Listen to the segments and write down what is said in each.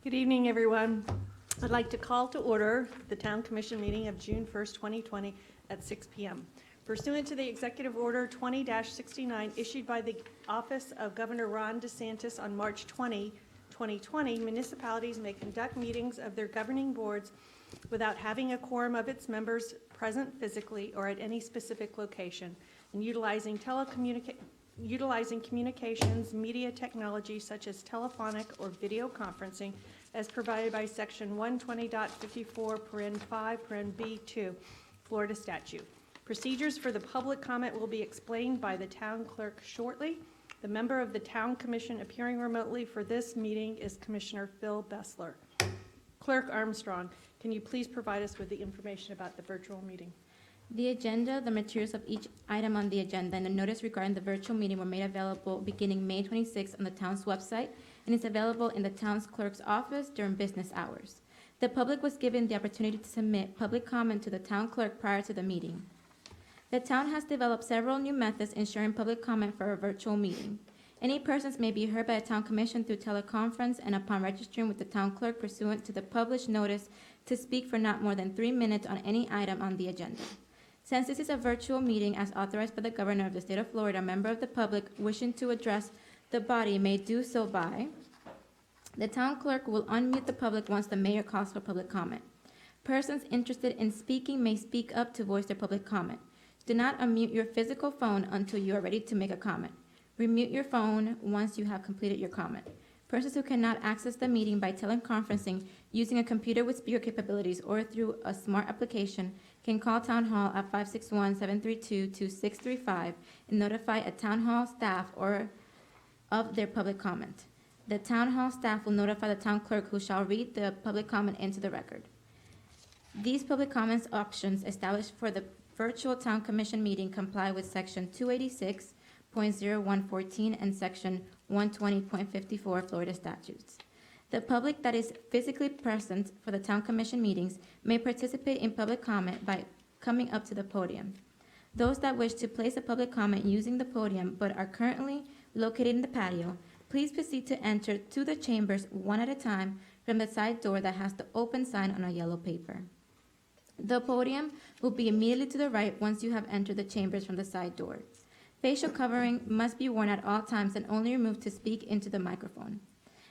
Good evening, everyone. I'd like to call to order the Town Commission meeting of June 1st, 2020 at 6 p.m. Pursuant to the Executive Order 20-69 issued by the Office of Governor Ron DeSantis on March 20, 2020, municipalities may conduct meetings of their governing boards without having a quorum of its members present physically or at any specific location, and utilizing communications media technology such as telephonic or video conferencing as provided by Section 120.54(5)(b)(2) Florida statute. Procedures for the public comment will be explained by the town clerk shortly. The member of the Town Commission appearing remotely for this meeting is Commissioner Phil Bessler. Clerk Armstrong, can you please provide us with the information about the virtual meeting? The agenda, the materials of each item on the agenda, and the notice regarding the virtual meeting were made available beginning May 26th on the town's website, and is available in the town's clerk's office during business hours. The public was given the opportunity to submit public comment to the town clerk prior to the meeting. The town has developed several new methods ensuring public comment for a virtual meeting. Any persons may be heard by a town commission through teleconference and upon registering with the town clerk pursuant to the published notice to speak for not more than 3 minutes on any item on the agenda. Since this is a virtual meeting as authorized by the governor of the state of Florida, a member of the public wishing to address the body may do so by the town clerk will unmute the public once the mayor calls for public comment. Persons interested in speaking may speak up to voice their public comment. Do not unmute your physical phone until you are ready to make a comment. Remute your phone once you have completed your comment. Persons who cannot access the meeting by teleconferencing using a computer with speaker capabilities or through a smart application can call Town Hall at 561-732-2635 and notify a Town Hall staff or of their public comment. The Town Hall staff will notify the town clerk, who shall read the public comment into the record. These public comments options established for the virtual Town Commission meeting comply with Section 286.0114 and Section 120.54 Florida statutes. The public that is physically present for the Town Commission meetings may participate in public comment by coming up to the podium. Those that wish to place a public comment using the podium but are currently located in the patio, please proceed to enter to the chambers one at a time from the side door that has the open sign on a yellow paper. The podium will be immediately to the right once you have entered the chambers from the side door. Facial covering must be worn at all times and only removed to speak into the microphone.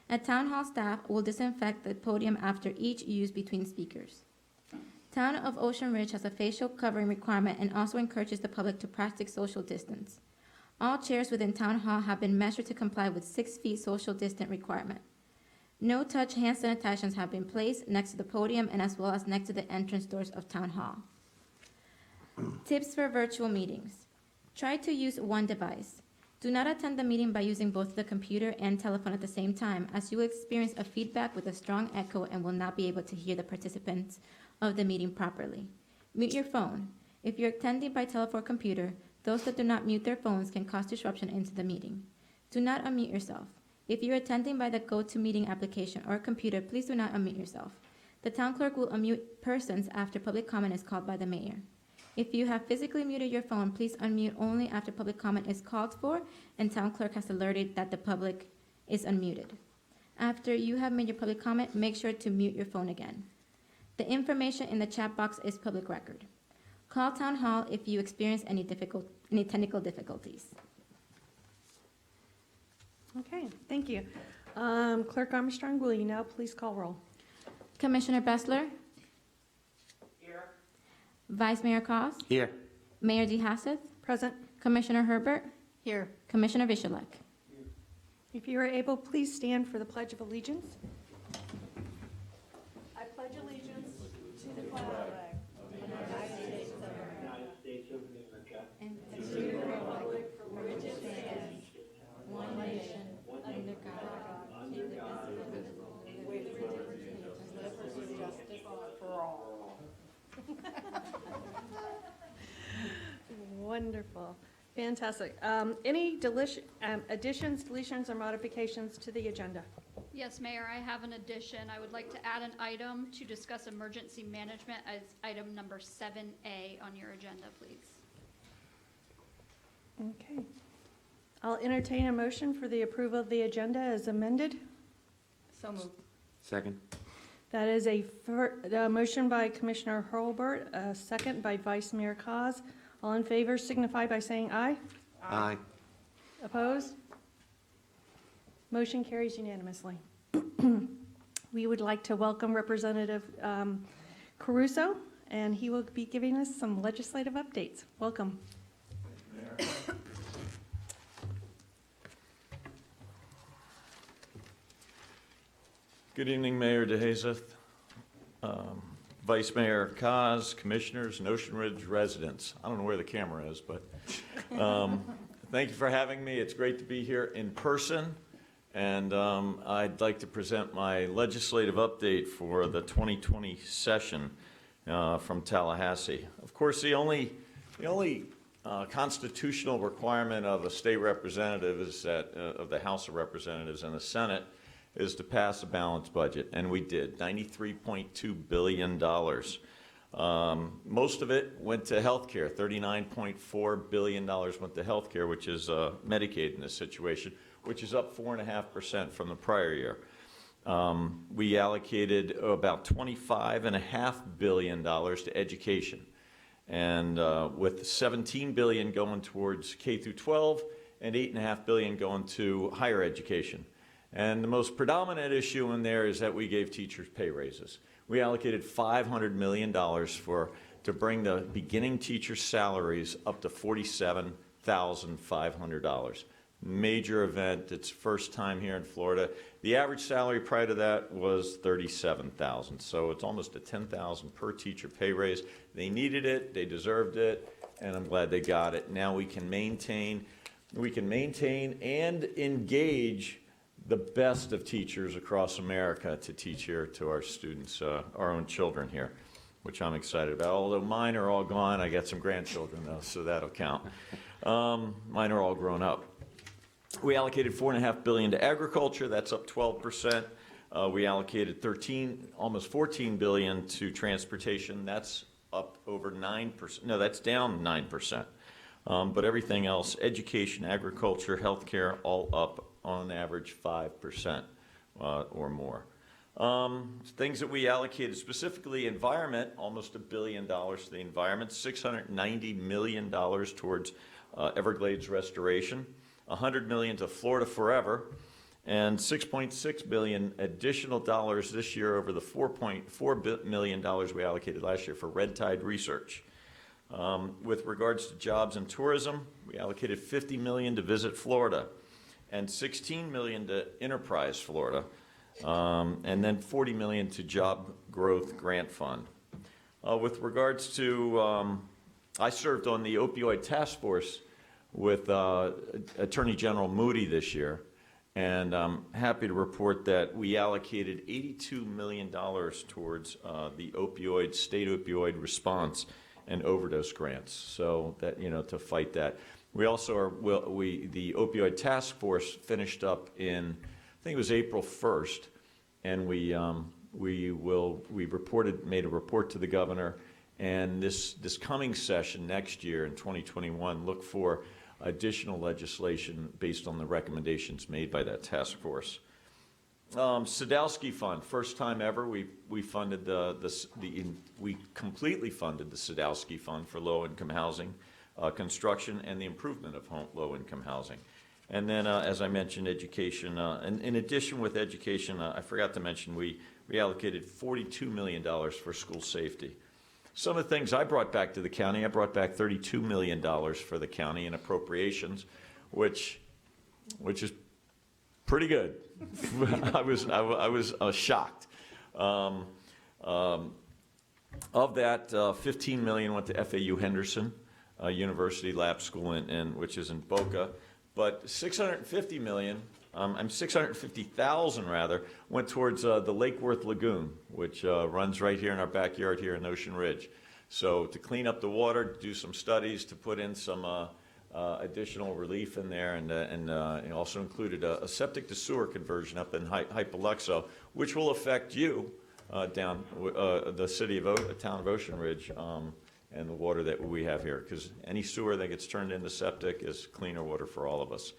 A town hall staff will disinfect the podium after each use between speakers. Town of Ocean Ridge has a facial covering requirement and also encourages the public to practice social distance. All chairs within Town Hall have been measured to comply with 6 feet social distance requirement. No-touch hand sanitizations have been placed next to the podium and as well as next to the entrance doors of Town Hall. Tips for virtual meetings. Try to use one device. Do not attend the meeting by using both the computer and telephone at the same time, as you will experience a feedback with a strong echo and will not be able to hear the participants of the meeting properly. Mute your phone. If you're attending by telephone or computer, those that do not mute their phones can cause disruption into the meeting. Do not unmute yourself. If you're attending by the GoToMeeting application or computer, please do not unmute yourself. The town clerk will unmute persons after public comment is called by the mayor. If you have physically muted your phone, please unmute only after public comment is called for and town clerk has alerted that the public is unmuted. After you have made your public comment, make sure to mute your phone again. The information in the chat box is public record. Call Town Hall if you experience any technical difficulties. Okay, thank you. Clerk Armstrong, will you now please call roll? Commissioner Bessler? Here. Vice Mayor Cos? Here. Mayor DeHaseth? Present. Commissioner Herbert? Here. Commissioner Vishalek? If you are able, please stand for the Pledge of Allegiance. I pledge allegiance to the flag of the United States of America and to the republic for which it stands, one nation, under God, indivisible, with liberty and justice for all. Wonderful. Fantastic. Any additions, deletions, or modifications to the agenda? Yes, Mayor, I have an addition. I would like to add an item to discuss emergency management as item number 7A on your agenda, please. Okay. I'll entertain a motion for the approval of the agenda as amended. So moved. Second. That is a motion by Commissioner Hurlbert, a second by Vice Mayor Cos. All in favor signify by saying aye. Aye. Opposed? Motion carries unanimously. We would like to welcome Representative Caruso, and he will be giving us some legislative updates. Welcome. Good evening, Mayor DeHazeth, Vice Mayor Cos, Commissioners, and Ocean Ridge residents. I don't know where the camera is, but thank you for having me. It's great to be here in person, and I'd like to present my legislative update for the 2020 session from Tallahassee. Of course, the only constitutional requirement of a state representative is that of the House of Representatives and the Senate is to pass a balanced budget, and we did, $93.2 billion. Most of it went to health care, $39.4 billion went to health care, which is Medicaid in this situation, which is up 4.5% from the prior year. We allocated about $25.5 billion to education, and with $17 billion going towards K through 12 and $8.5 billion going to higher education. And the most predominant issue in there is that we gave teachers pay raises. We allocated $500 million to bring the beginning teacher salaries up to $47,500. Major event. It's first time here in Florida. The average salary prior to that was $37,000. So it's almost a $10,000 per teacher pay raise. They needed it. They deserved it. And I'm glad they got it. Now we can maintain and engage the best of teachers across America to teach here to our students, our own children here, which I'm excited about. Although mine are all gone, I got some grandchildren though, so that'll count. Mine are all grown up. We allocated $4.5 billion to agriculture. That's up 12%. We allocated almost $14 billion to transportation. That's up over 9%. No, that's down 9%. But everything else, education, agriculture, healthcare, all up on average 5% or more. Things that we allocated, specifically environment, almost $1 billion to the environment, $690 million towards Everglades restoration, $100 million to Florida Forever, and $6.6 billion additional dollars this year over the $4.4 million we allocated last year for Red Tide research. With regards to jobs and tourism, we allocated $50 million to Visit Florida and $16 million to Enterprise Florida, and then $40 million to Job Growth Grant Fund. With regards to, I served on the opioid task force with Attorney General Moody this year, and I'm happy to report that we allocated $82 million towards the state opioid response and overdose grants, so that, to fight that. We also the opioid task force finished up in, I think it was April 1st, and made a report to the governor, and this coming session next year in 2021, look for additional legislation based on the recommendations made by that task force. Sadowski Fund, first time ever, we funded we completely funded the Sadowski Fund for low-income housing construction and the improvement of low-income housing. And then, as I mentioned, education. And in addition with education, I forgot to mention we allocated $42 million for school safety. Some of the things I brought back to the county, I brought back $32 million for the county in appropriations, which is pretty good. I was shocked. Of that, $15 million went to FAU Henderson University Lab School, which is in Boca, but $650,000 rather went towards the Lake Worth Lagoon, which runs right here in our backyard here in Ocean Ridge. So to clean up the water, to do some studies, to put in some additional relief in there, and it also included a septic to sewer conversion up in Hypoluxo, which will affect you down the town of Ocean Ridge, and the water that we have here, because any sewer that gets turned into septic is cleaner water for all of us.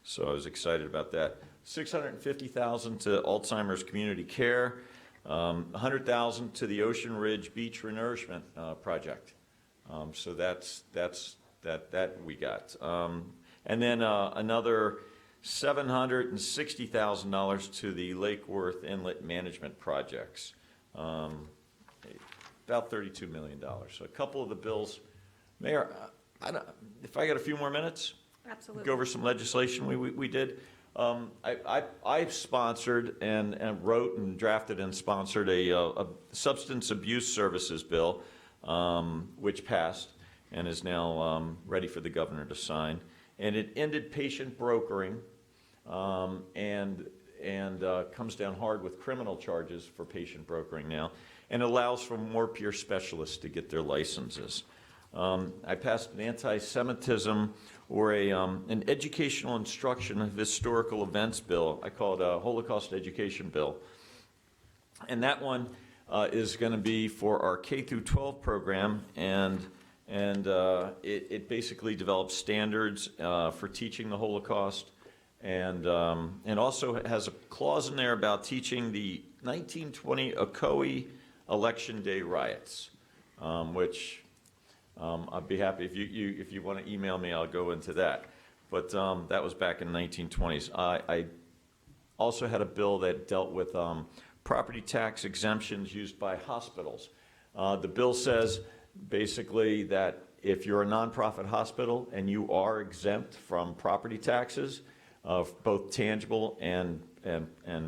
So I was excited about that. $650,000 to Alzheimer's Community Care, $100,000 to the Ocean Ridge Beach Renourishment Project. So that we got. And then another $760,000 to the Lake Worth Inlet Management Projects. About $32 million. So a couple of the bills. Mayor, if I got a few more minutes, Absolutely. go over some legislation we did. I sponsored and wrote and drafted and sponsored a substance abuse services bill, which passed and is now ready for the governor to sign. And it ended patient brokering and comes down hard with criminal charges for patient brokering now, and allows for more peer specialists to get their licenses. I passed an anti-Semitism or an educational instruction of historical events bill. I call it a Holocaust education bill. And that one is going to be for our K through 12 program, and it basically develops standards for teaching the Holocaust, and also has a clause in there about teaching the 1920 Ocoee Election Day riots, which I'd be happy if you want to email me, I'll go into that. But that was back in the 1920s. I also had a bill that dealt with property tax exemptions used by hospitals. The bill says basically that if you're a nonprofit hospital and you are exempt from property taxes, both tangible and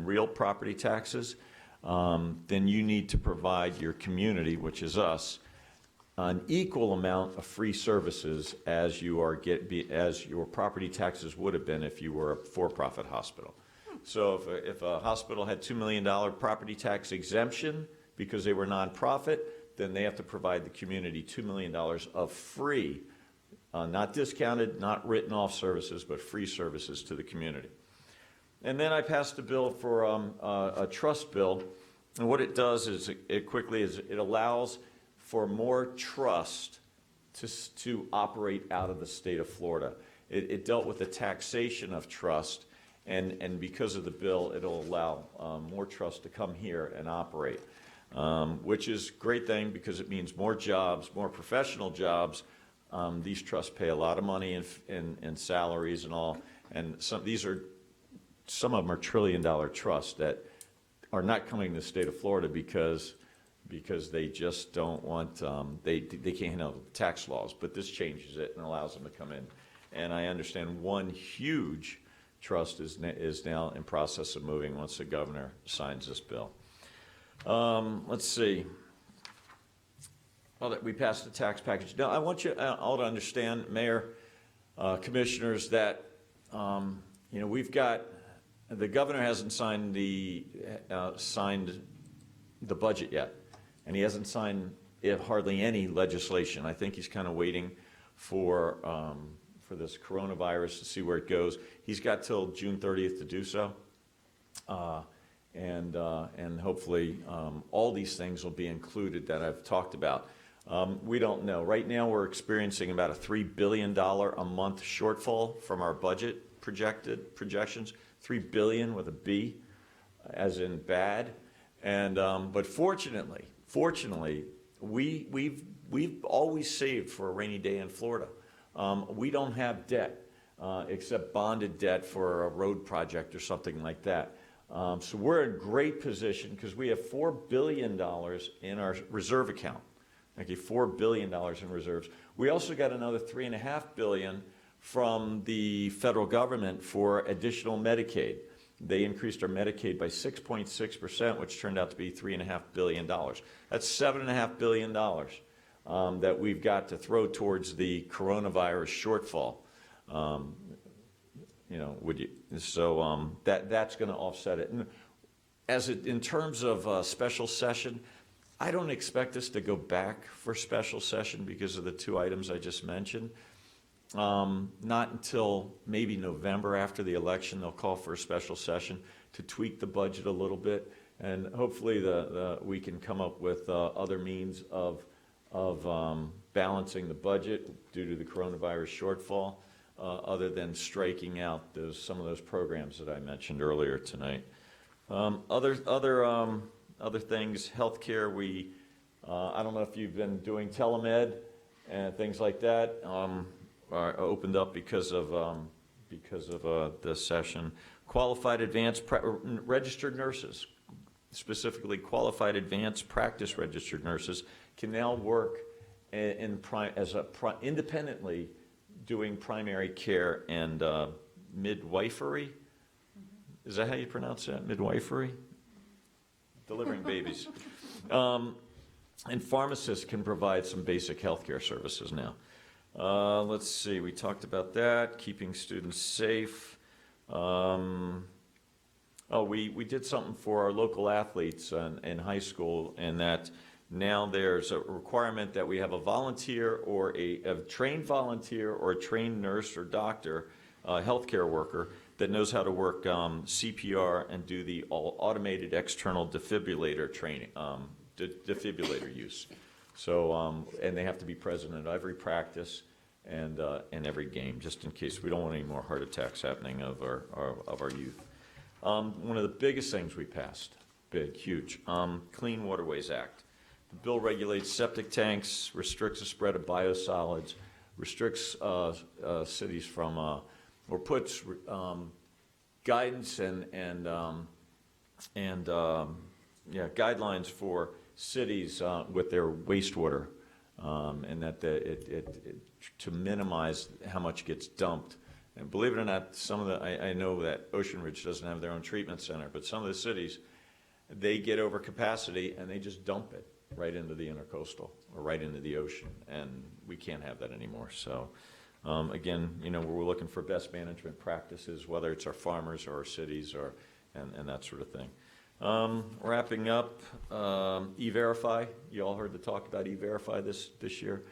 real property taxes, then you need to provide your community, which is us, an equal amount of free services as as your property taxes would have been if you were a for-profit hospital. So if a hospital had $2 million property tax exemption because they were nonprofit, then they have to provide the community $2 million of free, not discounted, not written off services, but free services to the community. And then I passed a bill for a trust bill, and what it does is it allows for more trust to operate out of the state of Florida. It dealt with the taxation of trust, and because of the bill, it'll allow more trust to come here and operate, which is a great thing because it means more jobs, more professional jobs. These trusts pay a lot of money in salaries and all, and some of them are trillion-dollar trusts that are not coming to the state of Florida because they just don't want, they can't handle tax laws, but this changes it and allows them to come in. And I understand one huge trust is now in process of moving once the governor signs this bill. Let's see. Well, we passed the tax package. Now, I want you all to understand, Mayor, Commissioners, that we've got, the governor hasn't signed the budget yet. And he hasn't signed hardly any legislation. I think he's kind of waiting for this coronavirus to see where it goes. He's got till June 30th to do so, and hopefully all these things will be included that I've talked about. We don't know. Right now, we're experiencing about a $3 billion a month shortfall from our budget projections. $3 billion with a B, as in bad, and but fortunately, we've always saved for a rainy day in Florida. We don't have debt, except bonded debt for a road project or something like that. So we're in great position because we have $4 billion in our reserve account. Okay, $4 billion in reserves. We also got another $3.5 billion from the federal government for additional Medicaid. They increased our Medicaid by 6.6%, which turned out to be $3.5 billion. That's $7.5 billion that we've got to throw towards the coronavirus shortfall. That's going to offset it. And in terms of special session, I don't expect us to go back for special session because of the two items I just mentioned. Not until maybe November after the election, they'll call for a special session to tweak the budget a little bit, and hopefully we can come up with other means of balancing the budget due to the coronavirus shortfall. other than striking out some of those programs that I mentioned earlier tonight. Other things, healthcare, I don't know if you've been doing telemed and things like that, are opened up because of this session. Qualified advanced registered nurses, specifically qualified advanced practice registered nurses, can now work independently doing primary care and midwifery. Is that how you pronounce that? Midwifery? Delivering babies. And pharmacists can provide some basic healthcare services now. Let's see, we talked about that, keeping students safe. We did something for our local athletes in high school, and that now there's a requirement that we have a volunteer or a trained volunteer or a trained nurse or doctor, healthcare worker, that knows how to work CPR and do the automated external defibrillator training, defibrillator use. So, and they have to be present at every practice and every game, just in case we don't want any more heart attacks happening of our youth. One of the biggest things we passed, big, huge, Clean Waterways Act. The bill regulates septic tanks, restricts the spread of biosolids, restricts cities from, or puts guidance and guidelines for cities with their wastewater, and that to minimize how much gets dumped. And believe it or not, some of I know that Ocean Ridge doesn't have their own treatment center, but some of the cities, they get over capacity and they just dump it right into the intercoastal or right into the ocean, and we can't have that anymore. So again, we're looking for best management practices, whether it's our farmers or our cities and that sort of thing. Wrapping up, E-Verify. You all heard the talk about E-Verify this year.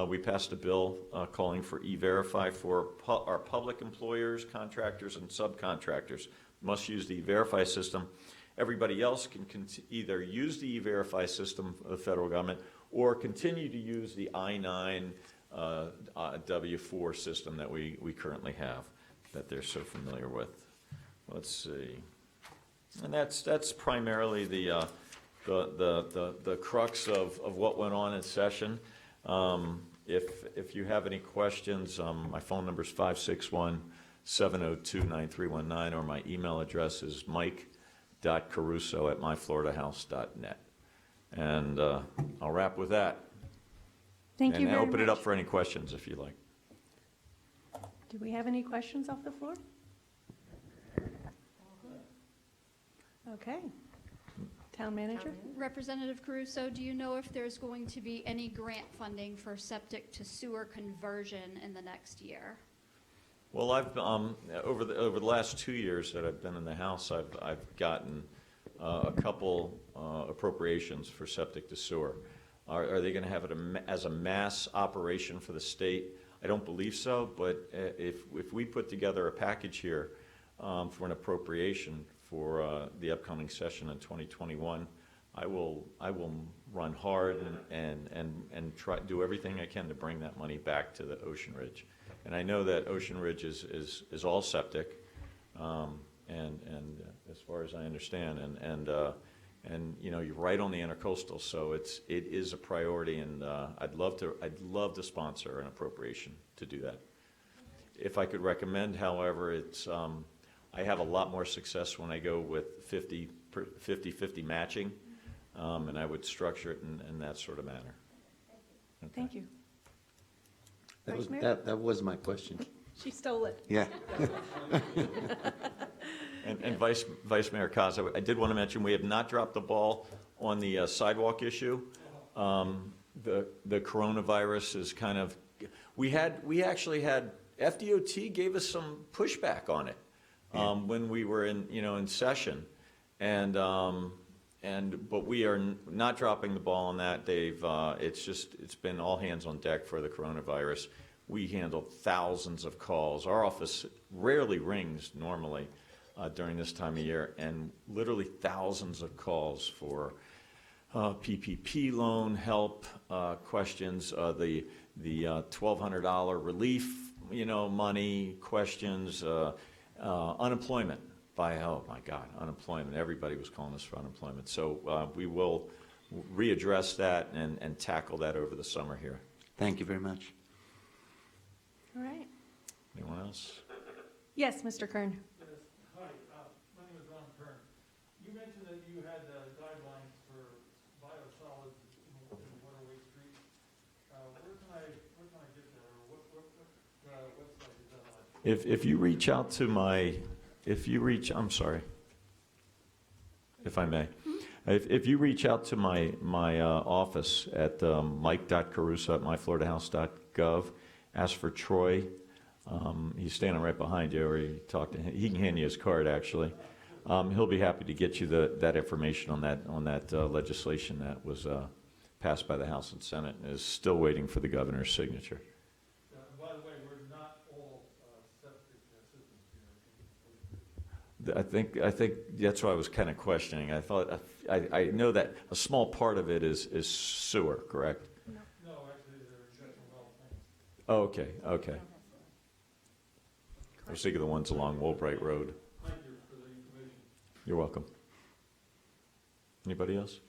We passed a bill calling for E-Verify for our public employers, contractors, and subcontractors must use the E-Verify system. Everybody else can either use the E-Verify system of the federal government or continue to use the I-9 W-4 system that we currently have, that they're so familiar with. Let's see. And that's primarily the crux of what went on in session. If you have any questions, my phone number is 561-702-9319, or my email address is mike.caruso@myfloridahouse.net. And I'll wrap with that. Thank you And very open it up much. for any questions if you like. Do we have any questions off the floor? Okay. Town manager? Representative Caruso, do you know if there's going to be any grant funding for septic to sewer conversion in the next year? Well, I've over the last 2 years that I've been in the House, I've gotten a couple appropriations for septic to sewer. Are they going to have it as a mass operation for the state? I don't believe so, but if we put together a package here for an appropriation for the upcoming session in 2021, I will run hard and try do everything I can to bring that money back to the Ocean Ridge. And I know that Ocean Ridge is all septic, and as far as I understand, and you're right on the intercoastal, so it is a priority, and I'd love to sponsor an appropriation to do that. If I could recommend, however, it's I have a lot more success when I go with 50-50 matching, and I would structure it in that sort of manner. Okay. Thank you. That Vice Mayor? was my question. She stole it. Yeah. And Vice Mayor Kaz, I did want to mention, we have not dropped the ball on the sidewalk issue. The coronavirus is kind of, we actually had, FDOT gave us some pushback on it when we were in session, but we are not dropping the ball on that. It's been all hands on deck for the coronavirus. We handle thousands of calls. Our office rarely rings normally during this time of year, and literally thousands of calls for PPP loan help questions, the $1,200 relief money, questions, unemployment. Oh my God, unemployment. Everybody was calling us for unemployment. So we will readdress that and tackle that over the summer here. Thank you very much. All right. Anyone else? Yes, Mr. Kern. Yes, hi, my name is Ron Kern. You mentioned that you had guidelines for biosolids in Waterway Street. Where can I get that, or what website is that on? If you reach out to I'm sorry, if I may. If you reach out to my office at mike.caruso@myfloridahouse.gov, ask for Troy. He's standing right behind you, or you talk to him. He can hand you his card, actually. He'll be happy to get you that information on that legislation that was passed by the House and Senate and is still waiting for the governor's signature. By the way, we're not all septic systems here. I think that's why I was kind of questioning. I thought I know that a small part of it is sewer, correct? No, actually, they're injection well things. Oh, okay. I was thinking of the ones along Woolbright Road. Thank you for the information. You're welcome. Anybody else?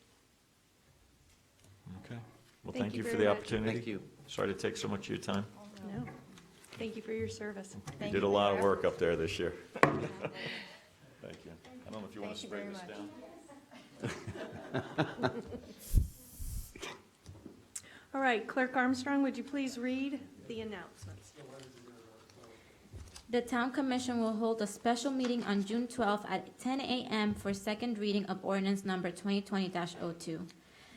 Okay. Well, thank you for very the much. opportunity. Thank you. Sorry to take so much of your time. No. Thank you for your service. You did a lot of work up there this year. Thank you. I don't know if you want to spray this down. All right, Clerk Armstrong, would you please read the announcements? The Town Commission will hold a special meeting on June 12th at 10 a.m. for second reading of ordinance number 2020-02.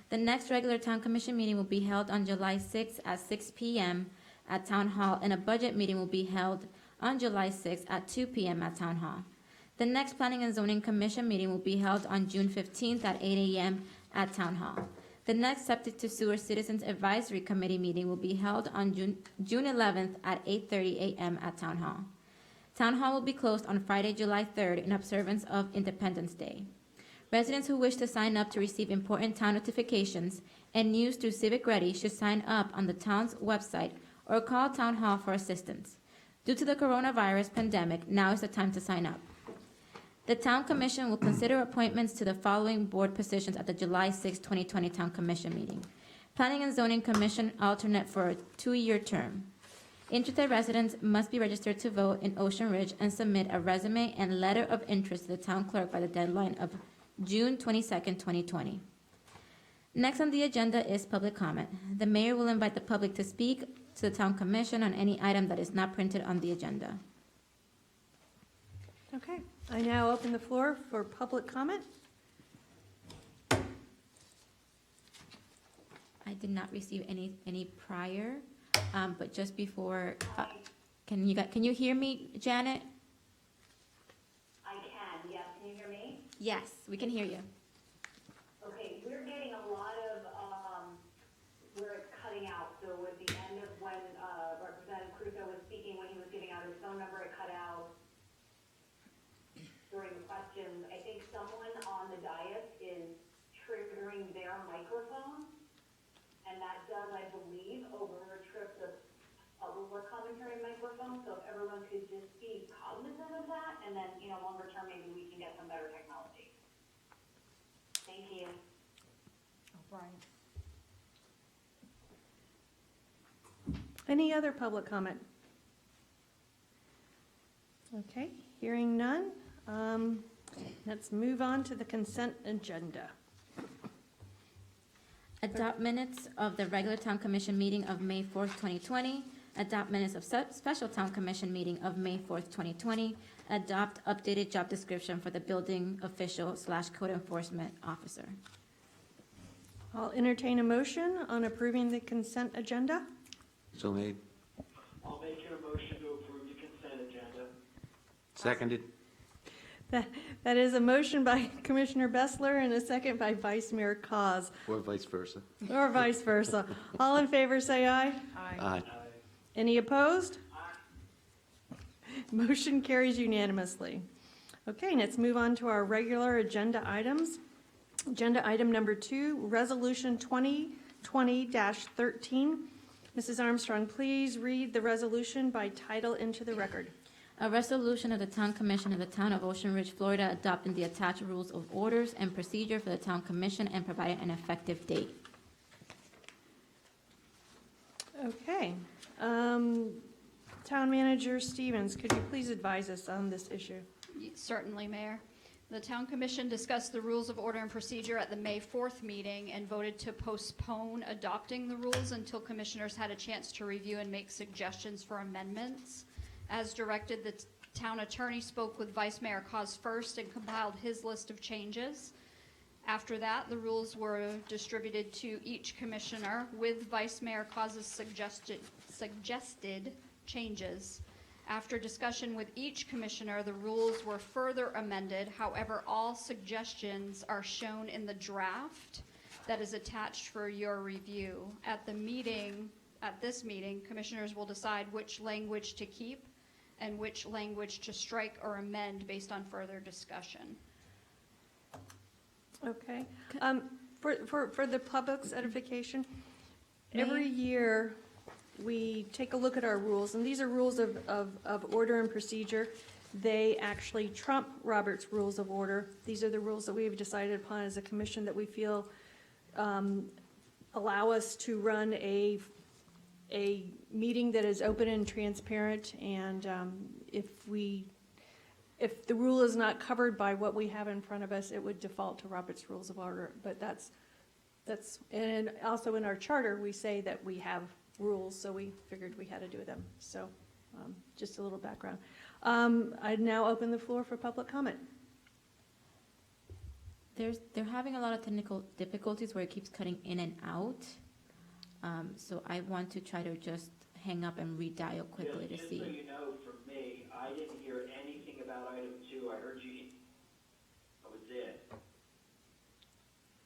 The next regular Town Commission meeting will be held on July 6th at 6 p.m. at Town Hall, and a budget meeting will be held on July 6th at 2 p.m. at Town Hall. The next Planning and Zoning Commission meeting will be held on June 15th at 8 a.m. at Town Hall. The next Septic to Sewer Citizens Advisory Committee meeting will be held on June 11th at 8:30 a.m. at Town Hall. Town Hall will be closed on Friday, July 3rd in observance of Independence Day. Residents who wish to sign up to receive important town notifications and news through Civic Ready should sign up on the town's website or call Town Hall for assistance. Due to the coronavirus pandemic, now is the time to sign up. The Town Commission will consider appointments to the following board positions at the July 6, 2020 Town Commission meeting. Planning and Zoning Commission alternate for a 2-year term. Interested residents must be registered to vote in Ocean Ridge and submit a resume and letter of interest to the town clerk by the deadline of June 22nd, 2020. Next on the agenda is public comment. The mayor will invite the public to speak to the Town Commission on any item that is not printed on the agenda. Okay, I now open the floor for public comment. I did not receive any prior, but just before, can you hear me, Janet? I can, yes, can you hear me? Yes, we can hear you. Okay, we're getting a lot of, where it's cutting out, so at the end of when, Representative Crusoe was speaking, when he was giving out his phone number, it cut out during the questions. I think someone on the dais is triggering their microphone, and that does, I believe, overtrip the public commentary microphone, so if everyone could just be cognizant of that, and then, longer term, maybe we can get some better technology. Thank you. Any other public comment? Okay, hearing none. Let's move on to the consent agenda. Adopt minutes of the regular Town Commission meeting of May 4th, 2020. Adopt minutes of special Town Commission meeting of May 4th, 2020. Adopt updated job description for the building official / code enforcement officer. I'll entertain a motion on approving the consent agenda. So made. I'll make your motion to approve the consent agenda. Seconded. That is a motion by Commissioner Bessler and a second by Vice Mayor Cos, Or vice versa. or vice versa. All in favor, say aye. Aye. Any opposed? Motion carries unanimously. Okay, let's move on to our regular agenda items. Agenda item number 2, Resolution 2020-13, Mrs. Armstrong, please read the resolution by title into the record. A resolution of the Town Commission of the Town of Ocean Ridge, Florida, adopting the attached rules of orders and procedure for the Town Commission and providing an effective date. Okay. Town Manager Stevens, could you please advise us on this issue? Certainly, Mayor. The Town Commission discussed the rules of order and procedure at the May 4th meeting and voted to postpone adopting the rules until commissioners had a chance to review and make suggestions for amendments. As directed, the town attorney spoke with Vice Mayor Cos first and compiled his list of changes. After that, the rules were distributed to each commissioner with Vice Mayor Cos's suggested changes. After discussion with each commissioner, the rules were further amended. However, all suggestions are shown in the draft that is attached for your review. At this meeting, commissioners will decide which language to keep and which language to strike or amend based on further discussion. Okay. For the public's edification, every year we take a look at our rules, and these are rules of order and procedure. They actually trump Robert's Rules of Order. These are the rules that we have decided upon as a commission that we feel allow us to run a meeting that is open and transparent, and if the rule is not covered by what we have in front of us, it would default to Robert's Rules of Order. But that's, and also in our charter, we say that we have rules, so we figured we had to do them. So just a little background. I'd now open the floor for public comment. They're having a lot of technical difficulties where it keeps cutting in and out. So I want to try to just hang up and redial quickly to Just so see. you know, from me, I didn't hear anything about item 2. I heard you, that was it.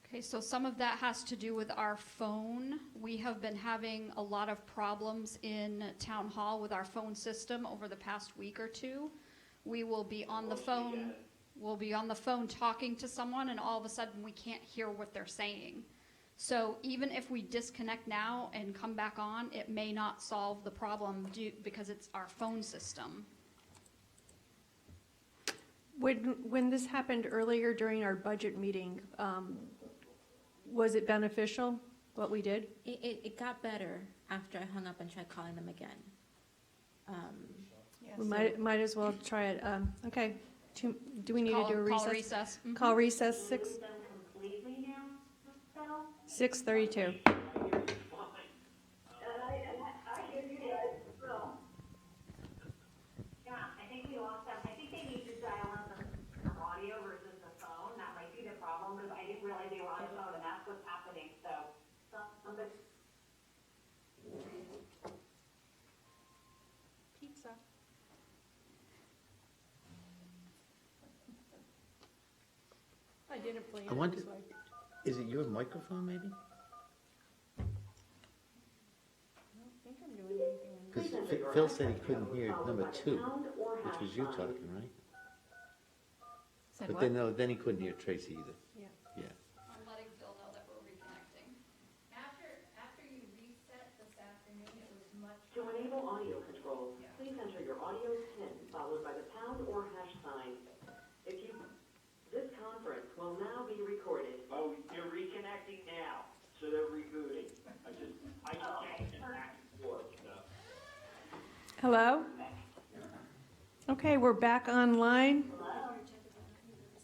Okay, so some of that has to do with our phone. We have been having a lot of problems in Town Hall with our phone system over the past week or two. We will be on the phone, talking to someone, and all of a sudden we can't hear what they're saying. So even if we disconnect now and come back on, it may not solve the problem because it's our phone system. When this happened earlier during our budget meeting, was it beneficial, what we did? It got better after I hung up and tried calling them again. We might as well try it. Okay, do we need to do a Call recess? recess. Mhm. Call recess, Remove them completely now, though? 6:32. I hear you guys, so. Yeah, I think we lost them. I think they need to dial in the audio versus the phone. That might be the problem, because I didn't realize they were on the phone, and that's what's happening, so. Somebody. Pizza. I didn't plan I wonder- this way. Is it your microphone, maybe? I don't think I'm doing anything. Because Phil said he couldn't hear number 2, which was you talking, right? Said But what? then he couldn't hear Tracy either. Yeah. Yeah. I'm letting Phil know that we're reconnecting. After you reset this afternoon, it was much. To enable audio control, please enter your audio PIN followed by the pound or hash sign. This conference will now be recorded. Oh, you're reconnecting now, so they're rebooting. I can't get back and forth, so. Hello? Okay, we're back online.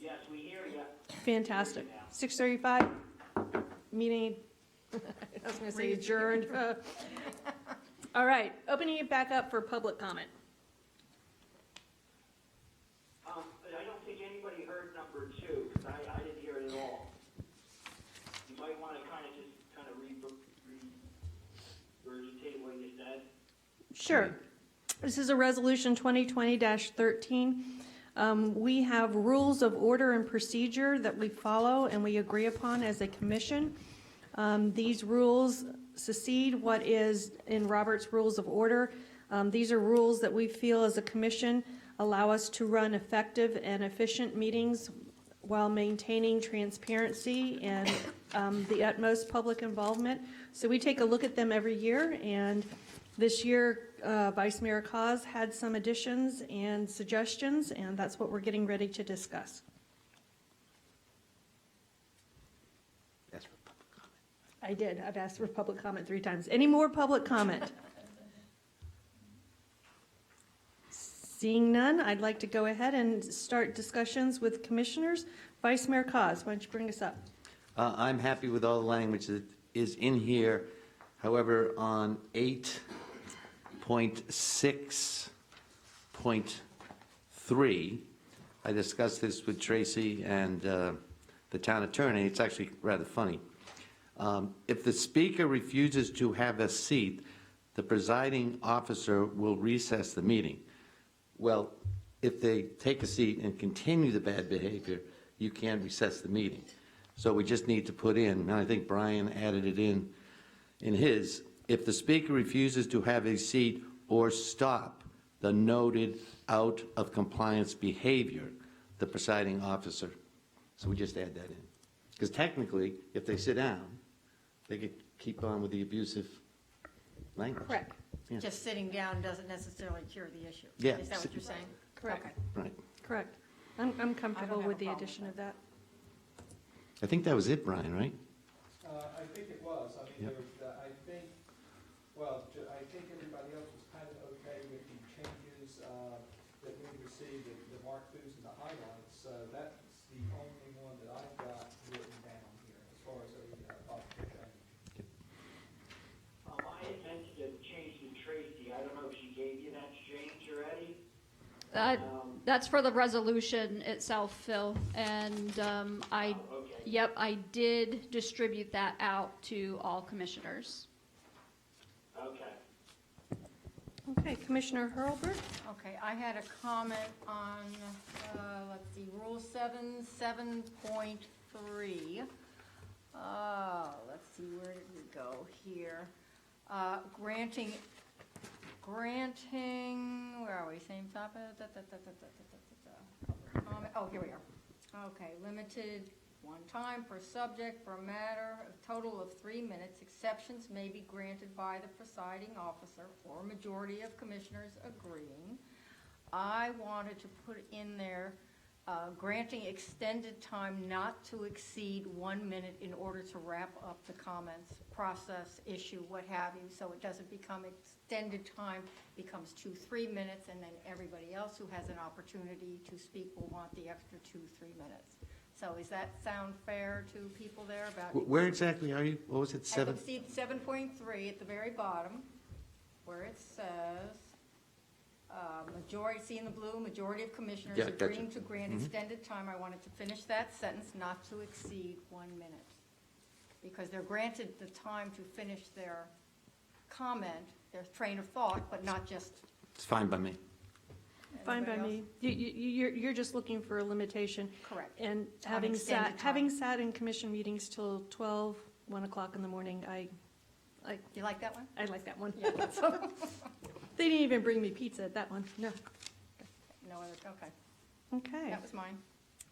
Yes, we hear you. Fantastic. 6:35, meeting, I was going to say adjourned. All right, opening it back up for public comment. I don't think anybody heard number 2, because I didn't hear it at all. You might want to kind of regurgitate what you said. Sure. This is a resolution 2020-13. We have rules of order and procedure that we follow and we agree upon as a commission. These rules succeed what is in Robert's Rules of Order. These are rules that we feel as a commission allow us to run effective and efficient meetings while maintaining transparency and the utmost public involvement. So we take a look at them every year, and this year, Vice Mayor Cos had some additions and suggestions, and that's what we're getting ready to discuss. That's for public comment. I did. I've asked for public comment 3 times. Any more public comment? Seeing none, I'd like to go ahead and start discussions with commissioners. Vice Mayor Cos, why don't you bring us up? I'm happy with all the language that is in here. However, on 8.6.3, I discussed this with Tracy and the town attorney. It's actually rather funny. If the speaker refuses to have a seat, the presiding officer will recess the meeting. Well, if they take a seat and continue the bad behavior, you can't recess the meeting. So we just need to put in, and I think Brian added it in his, if the speaker refuses to have a seat or stop the noted out of compliance behavior, the presiding officer. So we just add that in. Because technically, if they sit down, they could keep on with the abusive language. Correct. Yeah. Just sitting down doesn't necessarily cure the issue. Yeah. Is that what you're saying? Correct. Okay. Right. Correct. I'm comfortable have with a the problem addition with of that. I think that was it, Brian, right? I think it was, I mean, Yep. there was, I think everybody else was kind of okay with the changes, that we received, the markers and the highlights, so that's the only one that I've got written down here, as far as a, possible change. I had mentioned a change to Tracy. I don't know if she gave you that change already. That's for the resolution itself, Phil, and Okay. yep, I did distribute that out to all commissioners. Okay. Okay, Commissioner Hurlbert? Okay, I had a comment on, let's see, Rule 7.3. Let's see, where did we go here? Granting, where are we, same topic? Oh, here we are. Okay, limited one time per subject per matter, a total of 3 minutes. Exceptions may be granted by the presiding officer or a majority of commissioners agreeing. I wanted to put in there, granting extended time not to exceed 1 minute in order to wrap up the comments, process, issue, what have you, so it doesn't become extended time, becomes 2-3 minutes, and then everybody else who has an opportunity to speak will want the extra 2-3 minutes. So does that sound fair to people there about? Where exactly are you? What was it, 7? See 7.3 at the very bottom, where it says, majority, see in the blue, majority of commissioners Yeah, gotcha. agreeing to grant extended time. I wanted to finish that sentence, not to exceed 1 minute. Because they're granted the time to finish their comment, their train of thought, but not just. It's fine by me. Fine by Anybody me. You're just looking for a limitation. Correct. And On having extended time. having sat in commission meetings till 12, 1 o'clock in the morning, I You like that one? like that one. Yeah, that's, no They didn't even bring me pizza at that one, no. other, okay. Okay. That was mine.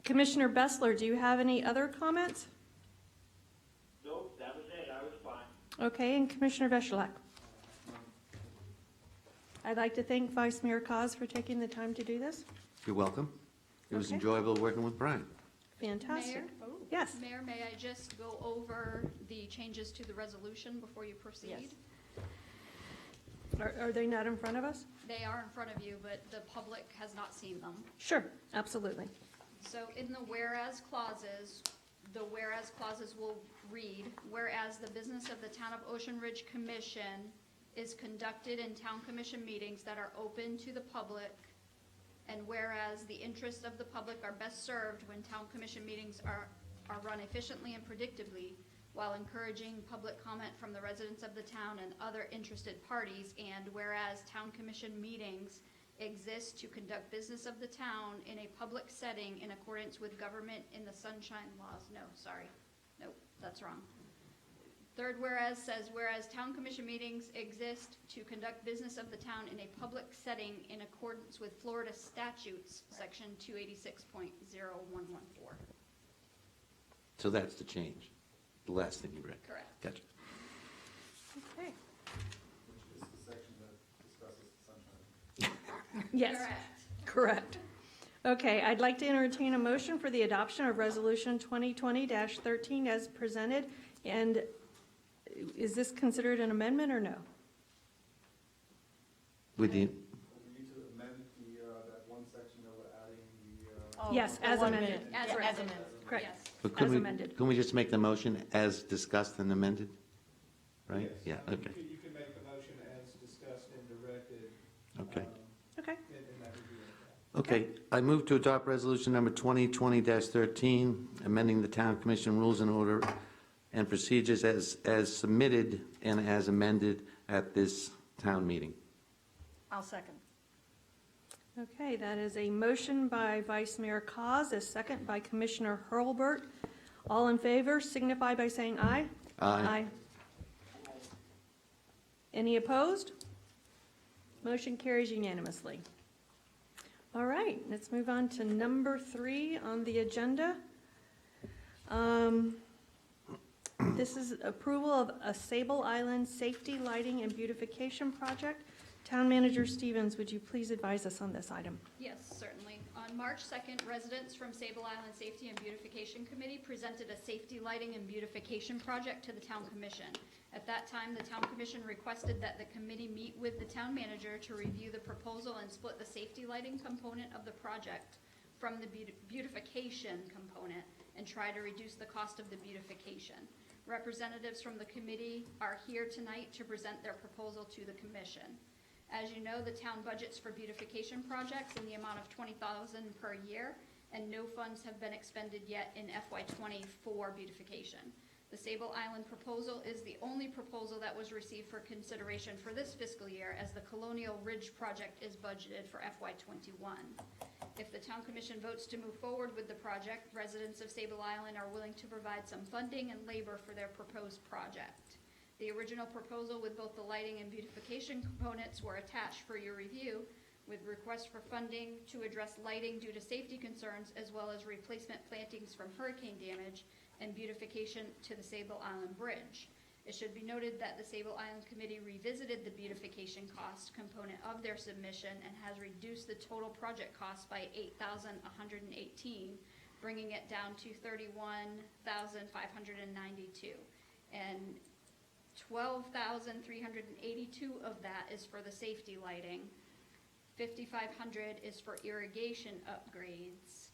Commissioner Bessler, do you have any other comments? Nope, that was it. I was fine. Okay, and Commissioner Vesselak? I'd like to thank Vice Mayor Cos for taking the time to do this. You're welcome. It was Okay. enjoyable working with Brian. Fantastic. Mayor? Yes. Mayor, may I just go over the changes to the resolution before you proceed? Yes. Are they not in front of us? They are in front of you, but the public has not seen them. Sure, absolutely. So in the whereas clauses, the whereas clauses will read, whereas the business of the Town of Ocean Ridge Commission is conducted in town commission meetings that are open to the public, and whereas the interests of the public are best served when town commission meetings are run efficiently and predictably, while encouraging public comment from the residents of the town and other interested parties, and whereas town commission meetings exist to conduct business of the town in a public setting in accordance with government in the sunshine laws. Nope, that's wrong. Third whereas says, whereas town commission meetings exist to conduct business of the town in a public setting in accordance with Florida statutes, section 286.0114. So that's the change, the last thing you read. Correct. Gotcha. Okay. Which is the section that discusses sunshine. Yes, correct. Okay, I'd like to entertain a motion for the adoption of Resolution 2020-13 as presented. And is this considered an amendment or no? With the, We need to amend that one section that we're adding the, Yes, the as 1 amended. minute. As Yeah, amended. Correct. Yes. but As couldn't we, amended. couldn't we just make the motion as discussed and amended? Right? Yes. Yeah, okay, You can make the motion as discussed and directed. okay. Okay, In that review. Okay, I move to adopt resolution number 2020-13, amending the town commission rules and order and procedures as submitted and as amended at this town meeting. I'll second. okay, that is a motion by Vice Mayor Cos, a second by Commissioner Hurlbert. All in favor signify by saying aye. Aye. Any opposed? Motion carries unanimously. All right, let's move on to number 3 on the agenda. This is approval of a Sable Island Safety Lighting and Beautification Project. Town Manager Stevens, would you please advise us on this item? Yes, certainly. On March 2nd, residents from Sable Island Safety and Beautification Committee presented a safety lighting and beautification project to the Town Commission. At that time, the Town Commission requested that the committee meet with the town manager to review the proposal and split the safety lighting component of the project from the beautification component and try to reduce the cost of the beautification. Representatives from the committee are here tonight to present their proposal to the commission. As you know, the town budgets for beautification projects in the amount of $20,000 per year, and no funds have been expended yet in FY20 for beautification. The Sable Island proposal is the only proposal that was received for consideration for this fiscal year, as the Colonial Ridge project is budgeted for FY21. If the town commission votes to move forward with the project, residents of Sable Island are willing to provide some funding and labor for their proposed project. The original proposal with both the lighting and beautification components were attached for your review, with requests for funding to address lighting due to safety concerns, as well as replacement plantings from hurricane damage and beautification to the Sable Island Bridge. It should be noted that the Sable Island Committee revisited the beautification cost component of their submission and has reduced the total project cost by $8,118, bringing it down to $31,592. And $12,382 of that is for the safety lighting. $5,500 is for irrigation upgrades,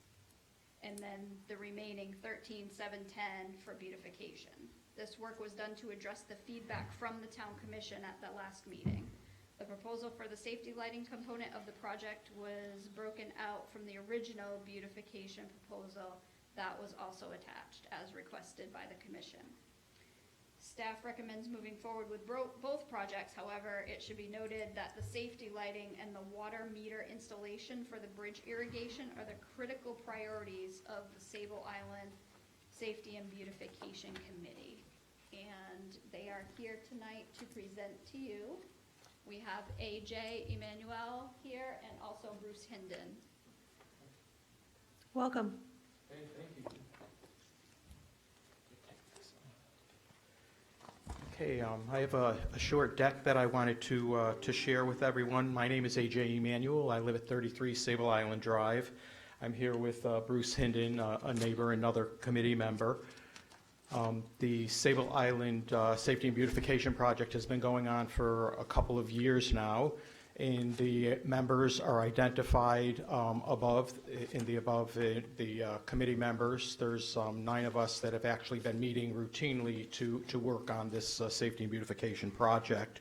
and then the remaining $13,710 for beautification. This work was done to address the feedback from the town commission at the last meeting. The proposal for the safety lighting component of the project was broken out from the original beautification proposal that was also attached as requested by the commission. Staff recommends moving forward with both projects. However, it should be noted that the safety lighting and the water meter installation for the bridge irrigation are the critical priorities of the Sable Island Safety and Beautification Committee. And they are here tonight to present to you. We have AJ Emmanuel here and also Bruce Hinden. Welcome. Okay, thank you. Okay, I have a short deck that I wanted to share with everyone. My name is AJ Emanuel. I live at 33 Sable Island Drive. I'm here with Bruce Hinden, a neighbor, another committee member. The Sable Island Safety and Beautification Project has been going on for a couple of years now, and the members are identified above the committee members. There's 9 of us that have actually been meeting routinely to work on this safety and beautification project.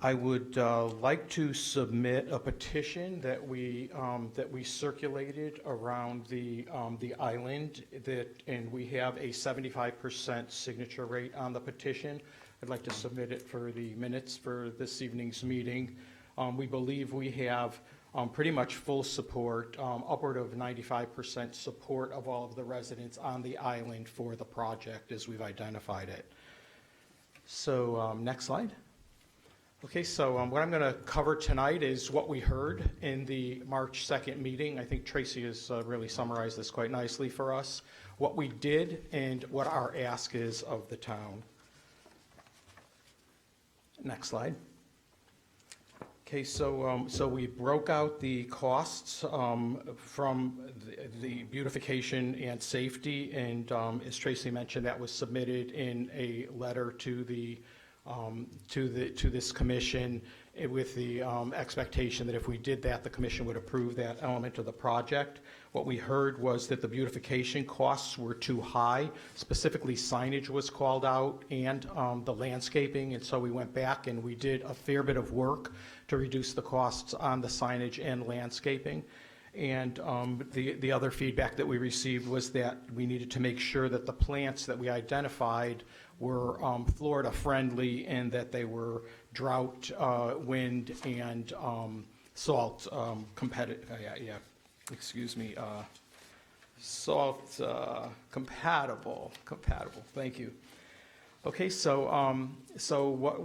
I would like to submit a petition that we circulated around the island, and we have a 75% signature rate on the petition. I'd like to submit it for the minutes for this evening's meeting. We believe we have pretty much full support, upward of 95% support of all of the residents on the island for the project as we've identified it. So next slide. Okay, so what I'm going to cover tonight is what we heard in the March 2nd meeting. I think Tracy has really summarized this quite nicely for us. What we did and what our ask is of the town. Next slide. Okay, so we broke out the costs from the beautification and safety, and as Tracy mentioned, that was submitted in a letter to this commission with the expectation that if we did that, the commission would approve that element of the project. What we heard was that the beautification costs were too high. Specifically, signage was called out and the landscaping, and so we went back and we did a fair bit of work to reduce the costs on the signage and landscaping. And the other feedback that we received was that we needed to make sure that the plants that we identified were Florida friendly and that they were drought, wind, and salt competitive. Salt compatible. Thank you. Okay, so what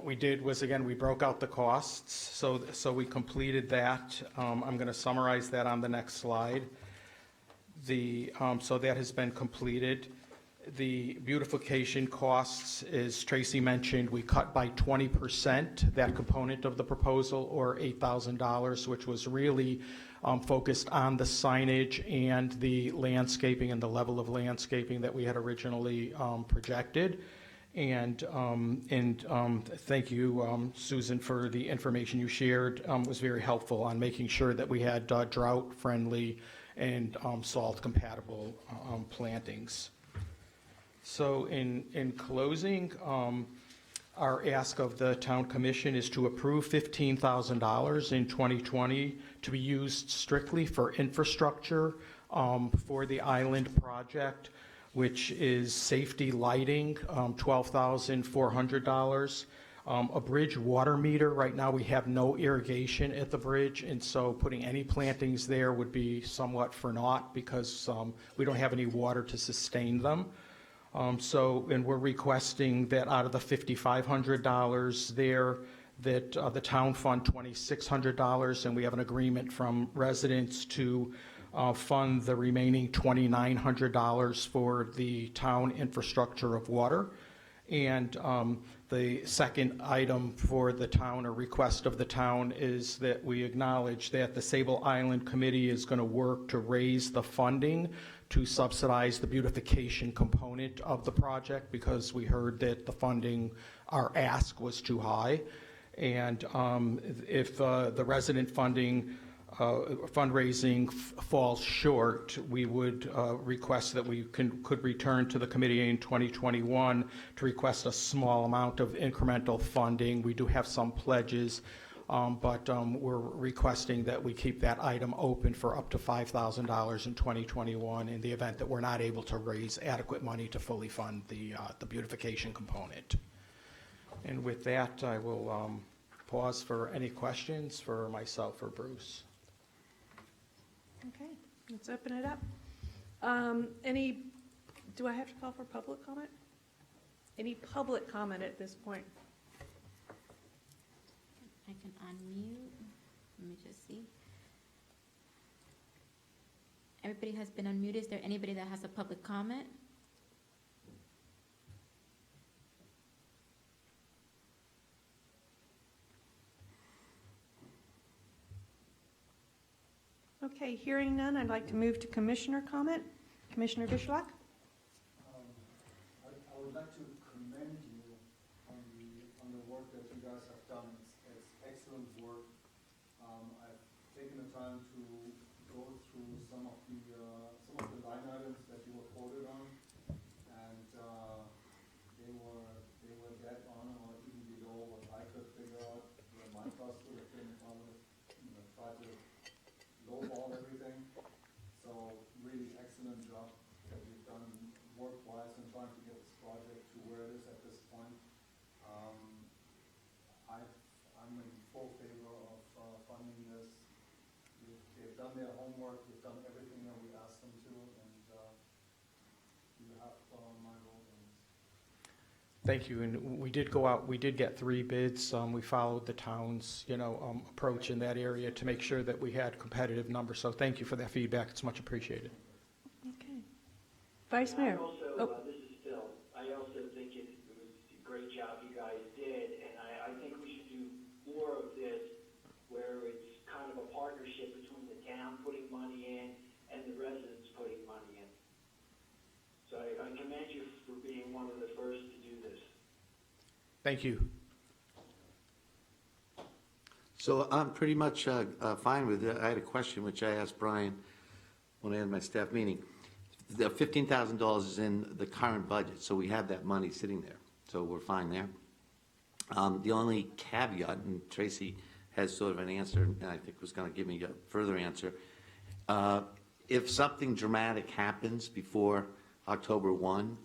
we did was, again, we broke out the costs. So we completed that. I'm going to summarize that on the next slide. So that has been completed. The beautification costs, as Tracy mentioned, we cut by 20% that component of the proposal, or $8,000, which was really focused on the signage and the landscaping and the level of landscaping that we had originally projected. And thank you, Susan, for the information you shared. It was very helpful on making sure that we had drought-friendly and salt-compatible plantings. So in closing, our ask of the Town Commission is to approve $15,000 in 2020 to be used strictly for infrastructure for the island project, which is safety lighting, $12,400. A bridge water meter. Right now we have no irrigation at the bridge, and so putting any plantings there would be somewhat for naught because we don't have any water to sustain them. And we're requesting that out of the $5,500 there, that the town fund $2,600, and we have an agreement from residents to fund the remaining $2,900 for the town infrastructure of water. And the second item for the town, or request of the town, is that we acknowledge that the Sable Island Committee is going to work to raise the funding to subsidize the beautification component of the project, because we heard that the funding, our ask, was too high. And if the resident funding fundraising falls short, we would request that we could return to the committee in 2021 to request a small amount of incremental funding. We do have some pledges, but we're requesting that we keep that item open for up to $5,000 in 2021 in the event that we're not able to raise adequate money to fully fund the beautification component. And with that, I will pause for any questions for myself or Bruce. Okay, let's open it up. Do I have to call for public comment? Any public comment at this point? I can unmute. Let me just see. Everybody has been unmuted. Is there anybody that has a public comment? Okay, hearing none, I'd like to move to commissioner comment. Commissioner Dishlak? I would like to commend you on the work that you guys have done. It's excellent work. I've taken the time to go through some of the line items that you were quoted on, and they were dead on or even below what I could figure out where my cost would have been if I would have tried to lowball everything. So really excellent job that you've done work-wise and trying to get this project to where it is at this point. I'm in full favor of funding this. They've done their homework, they've done everything that we asked them to, and you have my vote on this. Thank you, and we did go out, we did get 3 bids. We followed the town's, approach in that area to make sure that we had competitive numbers, so thank you for that feedback, it's much appreciated. Okay. Vice Mayor? I also, Oh. this is Phil, I also think it was a great job you guys did, and I think we should do more of this, where it's kind of a partnership between the town putting money in and the residents putting money in. So I commend you for being one of the first to do this. Thank you. So I'm pretty much fine with it. I had a question which I asked Brian when I had my staff meeting. The $15,000 is in the current budget, so we have that money sitting there, so we're fine there. The only caveat, and Tracy has sort of an answer, and I think was going to give me a further answer. If something dramatic happens before October 1,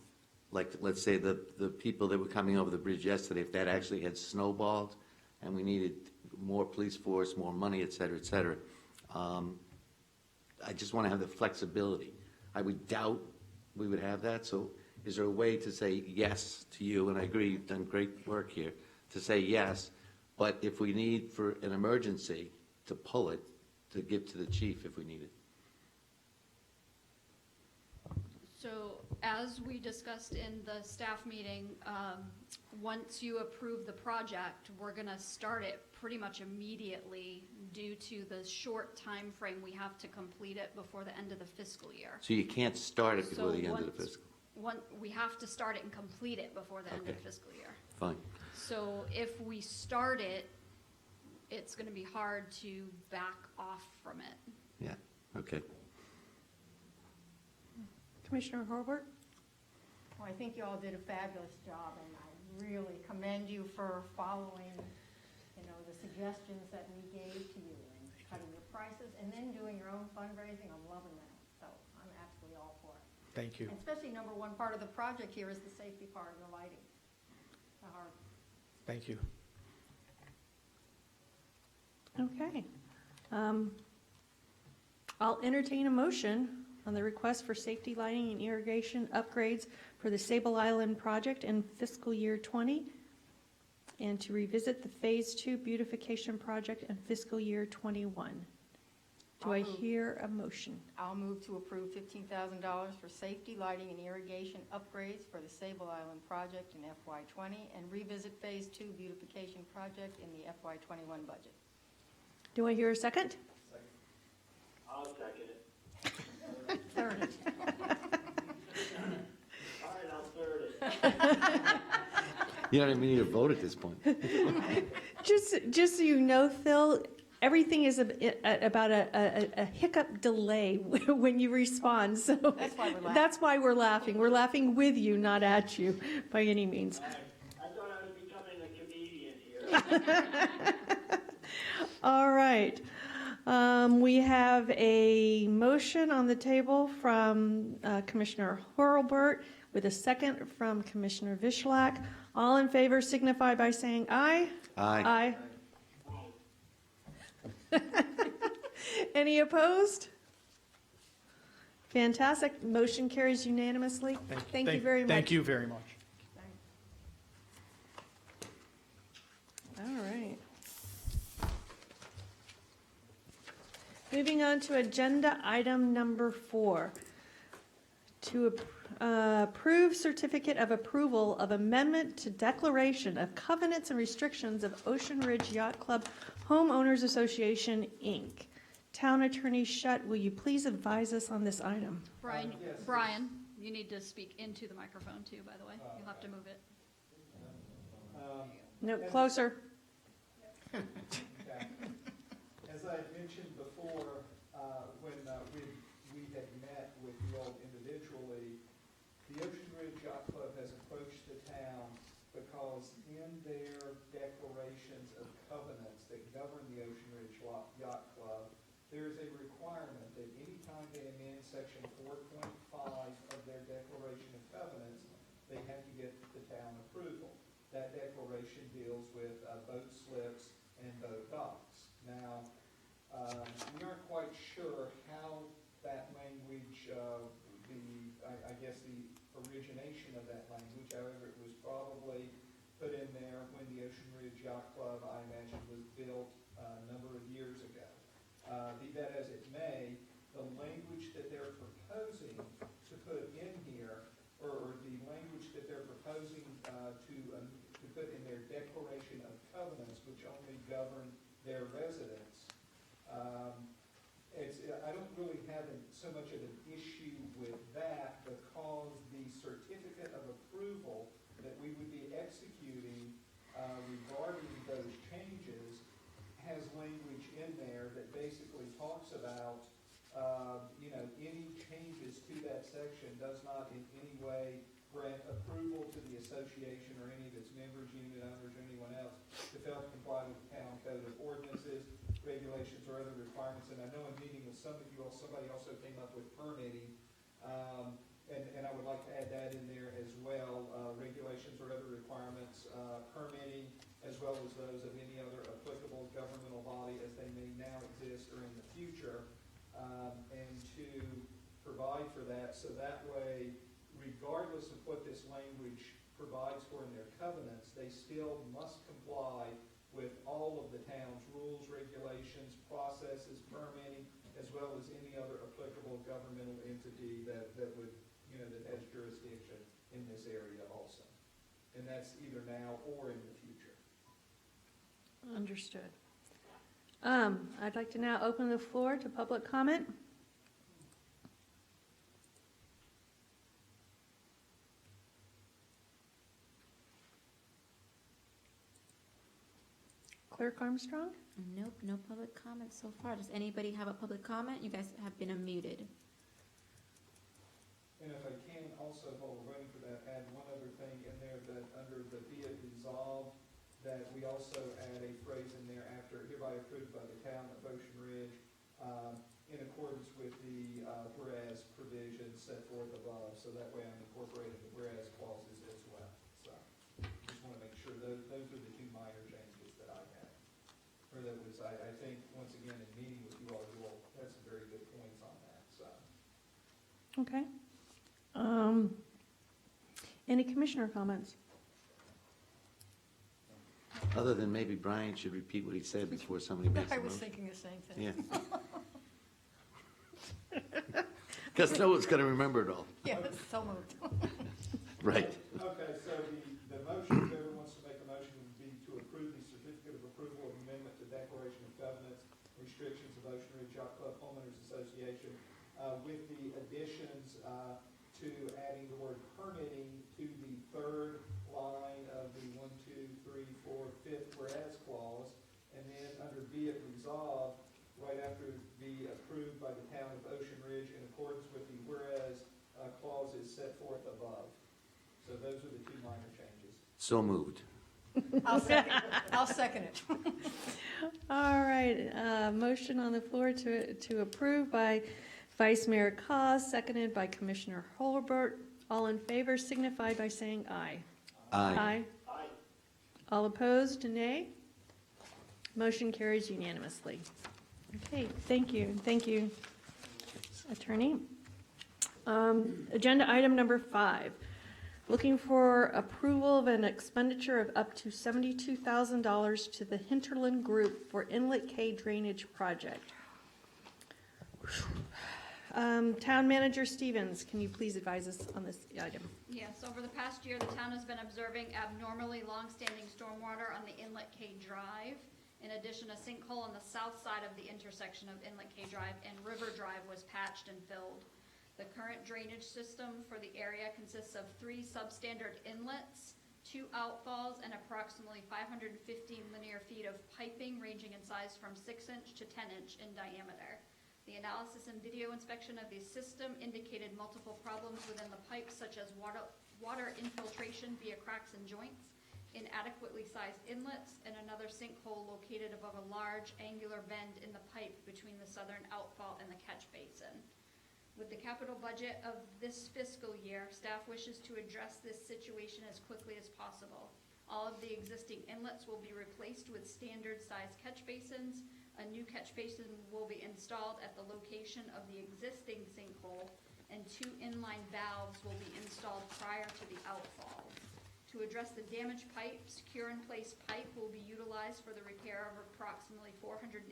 like let's say the people that were coming over the bridge yesterday, if that actually had snowballed and we needed more police force, more money, et cetera, I just want to have the flexibility. I would doubt we would have that, so is there a way to say yes to you, and I agree, you've done great work here, to say yes, but if we need for an emergency to pull it, to give to the chief if we need it? So as we discussed in the staff meeting, once you approve the project, we're gonna start it pretty much immediately due to the short time frame we have to complete it before the end of the fiscal year. So you can't start it before So the end of the once- fiscal? We have to start it and complete it before the end of Okay. the fiscal year. Fine. So if we start it, it's gonna be hard to back off from it. Yeah, okay. Commissioner Horwath? Well, I think you all did a fabulous job, and I really commend you for following, the suggestions that we gave to you, and cutting your prices, and then doing your own fundraising. I'm loving that, so I'm absolutely all for it. Thank you. And especially number one part of the project here is the safety part and the lighting. The hard. Thank you. Okay. I'll entertain a motion on the request for safety lighting and irrigation upgrades for the Sable Island project in fiscal year '20, and to revisit the Phase 2 beautification project in fiscal year '21. Do I I'll move. hear a motion? I'll move to approve $15,000 for safety, lighting, and irrigation upgrades for the Sable Island project in FY '20, and revisit Phase 2 beautification project in the FY '21 budget. Do I hear a second? I'll second it. Third. All right, I'll third it. You don't even need a vote at this point. Just so you know, Phil, everything is about a hiccup delay when you respond, so That's why we're laughing. that's why we're laughing. We're laughing with you, not at you, by any means. I thought I was becoming a comedian here. All right. We have a motion on the table from Commissioner Horlbert with a second from Commissioner Vishlack. All in favor signify by saying aye. Aye. Aye. Any opposed? Fantastic. Motion carries unanimously. Thank you very much. Thank you very much. All right. Moving on to agenda item number 4. To approve certificate of approval of amendment to declaration of covenants and restrictions of Ocean Ridge Yacht Club Homeowners Association, Inc. Town Attorney Shutt, will you please advise us on this item? Brian, Yes. Brian, you need to speak into the microphone too, by the way. You'll have to move it. No, closer. Okay. As I mentioned before, when we had met with you all individually, the Ocean Ridge Yacht Club has approached the town because in their declarations of covenants that govern the Ocean Ridge Yacht Club, there is a requirement that anytime they amend section 4.5 of their declaration of covenants, they have to get the town approval. That declaration deals with boat slips and boat docks. Now, we aren't quite sure how that language, I guess the origination of that language. However, it was probably put in there when the Ocean Ridge Yacht Club, I imagine, was built a number of years ago. Be that as it may, the language that they're proposing to put in here, or the language that they're proposing to put in their declaration of covenants, which only govern their residents, I don't really have so much of an issue with that, because the certificate of approval that we would be executing regarding those changes has language in there that basically talks about, any changes to that section does not in any way grant approval to the association or any of its members, unit owners, or anyone else to fail to comply with the town code of ordinances, regulations, or other requirements. And I know in meeting with some of you all, somebody also came up with permitting, and I would like to add that in there as well, regulations or other requirements, permitting, as well as those of any other applicable governmental body as they may now exist or in the future, and to provide for that, so that way, regardless of what this language provides for in their covenants, they still must comply with all of the town's rules, regulations, processes, permitting, as well as any other applicable governmental entity that would, that has jurisdiction in this area also. And that's either now or in the future. Understood. I'd like to now open the floor to public comment. Clerk Armstrong? Nope, no public comments so far. Does anybody have a public comment? You guys have been unmuted. And if I can also, while we're waiting for that, add one other thing in there, that under the be it resolved, that we also add a phrase in there after hereby approved by the town of Ocean Ridge, in accordance with the whereas provisions set forth above. So that way I'm incorporating the whereas clauses as well. So just want to make sure those are the two minor changes that I had. Or that was, I think, once again, in meeting with you all had some very good points on that. So. Okay. Any commissioner comments? Other than maybe Brian should repeat what he said before somebody makes a I was motion. thinking the same thing. Yeah. Because no one's going to remember it all. Yeah, so moved. Right. Okay, so the motion, whoever wants to make a motion, would be to approve the certificate of approval of amendment to Declaration of Covenants, restrictions of Ocean Ridge Yacht Club Homeowners Association, with the additions to adding the word permitting to the third line of the 1, 2, 3, 4, 5th whereas clause, and then under be it resolved, right after be approved by the town of Ocean Ridge in accordance with the whereas clauses set forth above. So those are the two minor changes. So moved. I'll second it. All right, motion on the floor to approve by Vice Mayor Cos, seconded by Commissioner Holbert. All in favor signify by saying aye. Aye. Aye. All opposed, nay. Motion carries unanimously. Okay, thank you. Thank you, Attorney. Agenda item number 5. Looking for approval of an expenditure of up to $72,000 to the Hinterland Group for Inlet K Drainage Project. Town Manager Stevens, can you please advise us on this item? Yes, over the past year, the town has been observing abnormally long-standing stormwater on the Inlet K Drive. In addition, a sinkhole on the south side of the intersection of Inlet K Drive and River Drive was patched and filled. The current drainage system for the area consists of 3 substandard inlets, 2 outfalls, and approximately 515 linear feet of piping ranging in size from 6-inch to 10-inch in diameter. The analysis and video inspection of the system indicated multiple problems within the pipes, such as water infiltration via cracks and joints, inadequately sized inlets, and another sinkhole located above a large angular bend in the pipe between the southern outfall and the catch basin. With the capital budget of this fiscal year, staff wishes to address this situation as quickly as possible. All of the existing inlets will be replaced with standard-sized catch basins. A new catch basin will be installed at the location of the existing sinkhole, and 2 inline valves will be installed prior to the outfall. To address the damaged pipe, secure-in-place pipe will be utilized for the repair of approximately 485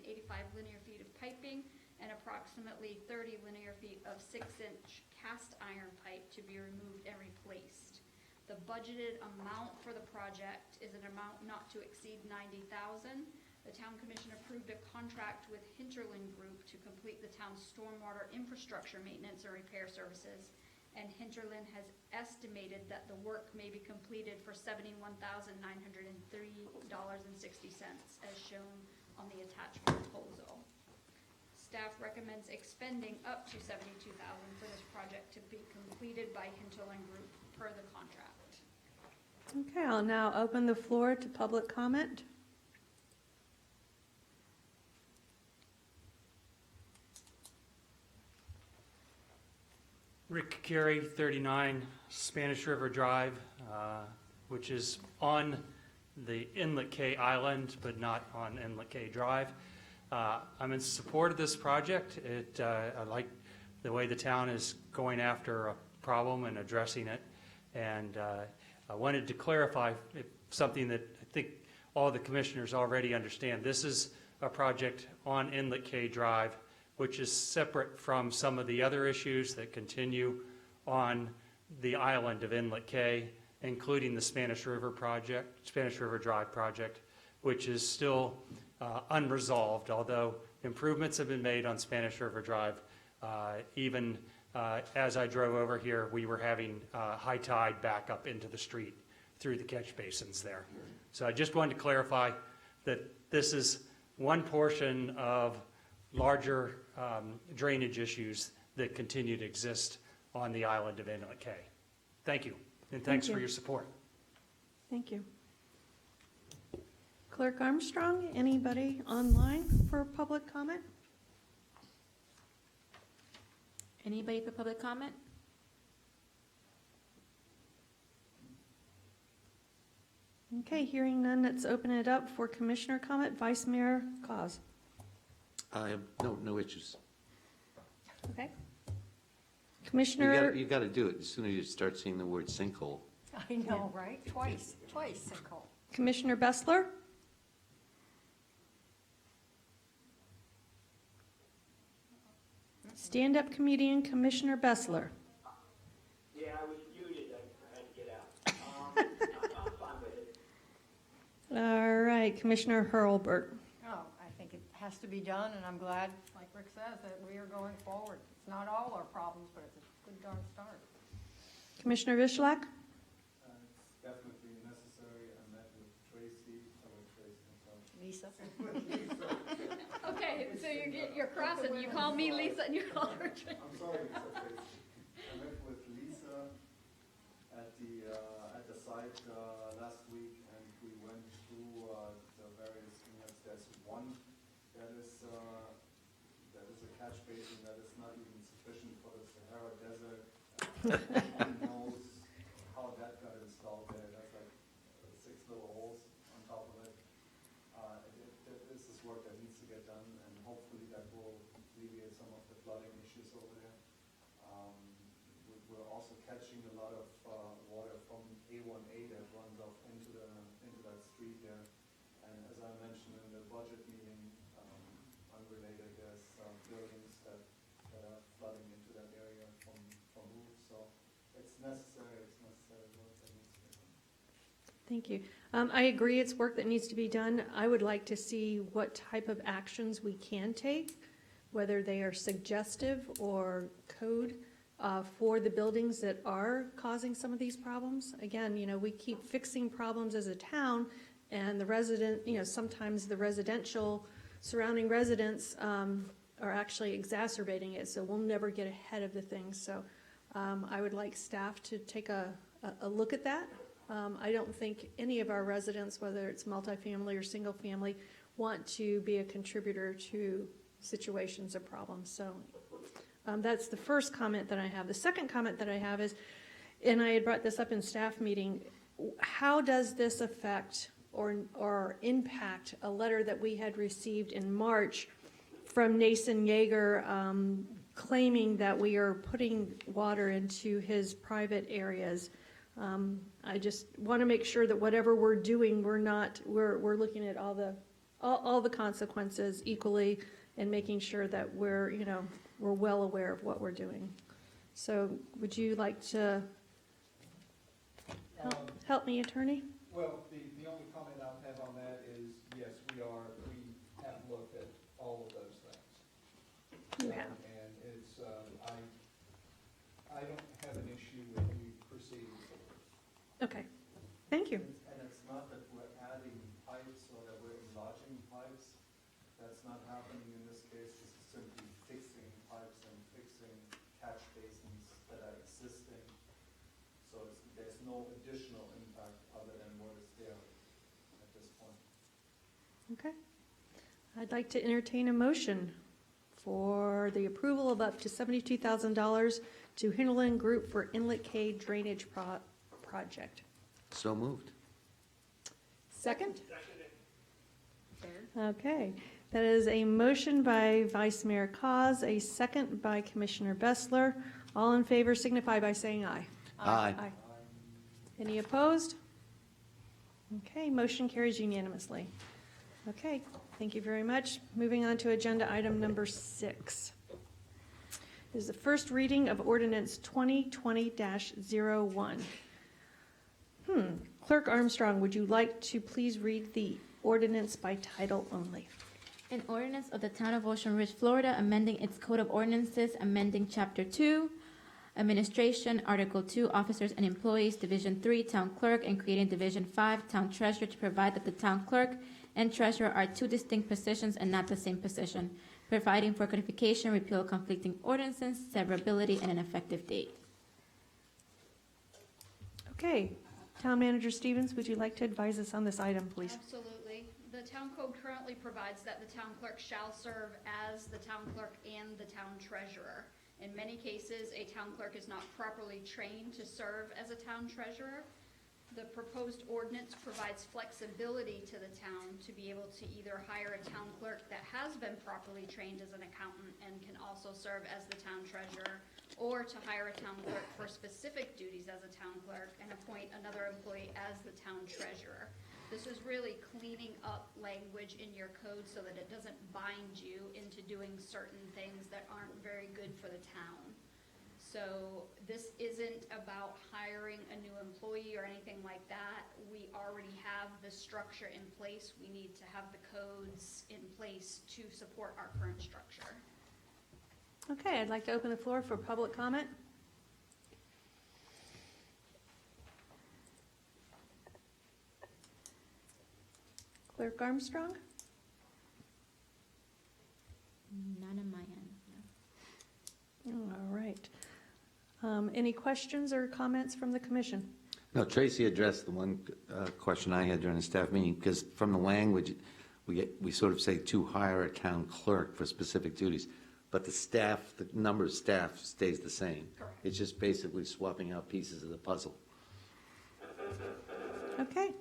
linear feet of piping and approximately 30 linear feet of 6-inch cast iron pipe to be removed and replaced. The budgeted amount for the project is an amount not to exceed $90,000. The Town Commission approved a contract with Hinterland Group to complete the town's stormwater infrastructure maintenance and repair services, and Hinterland has estimated that the work may be completed for $71,903.60, as shown on the attached proposal. Staff recommends expending up to $72,000 for this project to be completed by Hinterland Group per the contract. Okay, I'll now open the floor to public comment. Rick Carey, 39 Spanish River Drive, which is on the Inlet K Island, but not on Inlet K Drive. I'm in support of this project. I like the way the town is going after a problem and addressing it. And I wanted to clarify something that I think all the commissioners already understand. This is a project on Inlet K Drive, which is separate from some of the other issues that continue on the island of Inlet K, including the Spanish River Drive project, which is still unresolved, although improvements have been made on Spanish River Drive. Even as I drove over here, we were having high tide back up into the street through the catch basins there. So I just wanted to clarify that this is one portion of larger drainage issues that continue to exist on the island of Inlet K. Thank you, and thanks for your support. Thank you. Clerk Armstrong, anybody online for public comment? Anybody for public comment? Okay, hearing none, let's open it up for commissioner comment. Vice Mayor Cos. I have no issues. Okay. Commissioner, You got to do it as soon as you start seeing the word sinkhole. I know, right? Twice sinkhole. Commissioner Bessler? Stand-up comedian Commissioner Bessler. Yeah, I was muted, I had to get out. I'm fine with it. All right, Commissioner Hurlbert. Oh, I think it has to be done, and I'm glad, like Rick says, that we are going forward. It's not all our problems, but it's a good darn start. Commissioner Vishlak? It's definitely necessary. I met with Tracy, Lisa? Okay, so you're crossing. You call me Lisa and you call her Tracy. I'm sorry, Lisa Tracy. I met with Lisa at the site last week, and we went through the various units. There's one that is a catch basin that is not even sufficient for the Sahara Desert. Who knows how that got installed there? That's like 6 little holes on top of it. This is work that needs to get done, and hopefully that will alleviate some of the flooding issues over there. We're also catching a lot of water from A1A that runs off into that street there. And as I mentioned in the budget meeting, unrelated, there's buildings that are flooding into that area from roofs. So it's necessary work that needs to be done. Thank you. I agree it's work that needs to be done. I would like to see what type of actions we can take, whether they are suggestive or code for the buildings that are causing some of these problems. Again, we keep fixing problems as a town, and sometimes the residential surrounding residents are actually exacerbating it, so we'll never get ahead of the things. So I would like staff to take a look at that. I don't think any of our residents, whether it's multifamily or single family, want to be a contributor to situations or problems. So that's the first comment that I have. The second comment that I have is, and I had brought this up in staff meeting, how does this affect or impact a letter that we had received in March from Nason Yeager claiming that we are putting water into his private areas. I just want to make sure that whatever we're doing, we're looking at all the consequences equally and making sure that we're well aware of what we're doing. So would you like to help me, attorney? Well, the only comment I have on that is, yes, we have looked at all of those things. You have. And it's, I don't have an issue with you proceeding forward. Okay, thank you. And it's not that we're adding pipes or that we're enlarging pipes. That's not happening in this case. This is simply fixing pipes and fixing catch basins that are existing. So there's no additional impact other than what is there at this point. Okay. I'd like to entertain a motion for the approval of up to $72,000 to Hinterland Group for Inlet K Drainage Project. So moved. Second? Okay. That is a motion by Vice Mayor Cos, a second by Commissioner Bessler. All in favor signify by saying aye. Aye. Any opposed? Okay, motion carries unanimously. Okay, thank you very much. Moving on to agenda item number 6. This is the first reading of ordinance 2020-01. Clerk Armstrong, would you like to please read the ordinance by title only? An ordinance of the Town of Ocean Ridge, Florida, amending its Code of Ordinances, amending Chapter 2, Administration, Article 2, Officers and Employees, Division 3, Town Clerk, and creating Division 5, Town Treasurer, to provide that the Town Clerk and Treasurer are two distinct positions and not the same position, providing for codification, repeal of conflicting ordinances, severability, and an effective date. Okay, Town Manager Stevens, would you like to advise us on this item, please? Absolutely. The town code currently provides that the town clerk shall serve as the town clerk and the town treasurer. In many cases, a town clerk is not properly trained to serve as a town treasurer. The proposed ordinance provides flexibility to the town to be able to either hire a town clerk that has been properly trained as an accountant and can also serve as the town treasurer, or to hire a town clerk for specific duties as a town clerk and appoint another employee as the town treasurer. This is really cleaning up language in your code so that it doesn't bind you into doing certain things that aren't very good for the town. So this isn't about hiring a new employee or anything like that. We already have the structure in place. We need to have the codes in place to support our current structure. Okay, I'd like to open the floor for public comment. Clerk Armstrong? None on my end. All right. Any questions or comments from the commission? No, Tracy addressed the one question I had during the staff meeting, because from the language, we sort of say to hire a town clerk for specific duties, but the staff, the number of staff stays the same. Correct. It's just basically swapping out pieces of the puzzle. Okay.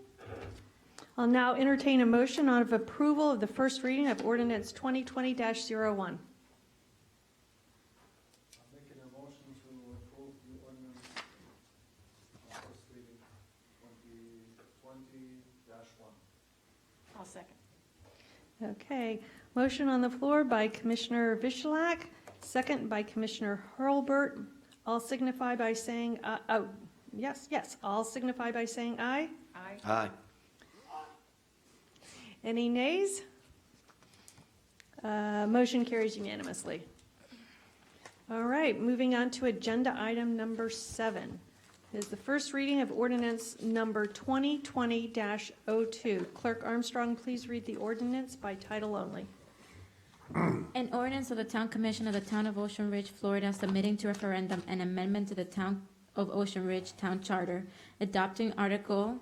I'll now entertain a motion of approval of the first reading of ordinance 2020-01. I'm making a motion to approve the ordinance first reading 2020-1. I'll second. Okay, motion on the floor by Commissioner Vishalak, second by Commissioner Hurlbert. All signify by saying, yes, all signify by saying aye. Aye. Aye. Any nays? Motion carries unanimously. All right, moving on to agenda item number 7. Is the first reading of ordinance number 2020-02. Clerk Armstrong, please read the ordinance by title only. An ordinance of the Town Commission of the Town of Ocean Ridge, Florida, submitting to referendum an amendment to the Town of Ocean Ridge Town Charter, adopting Article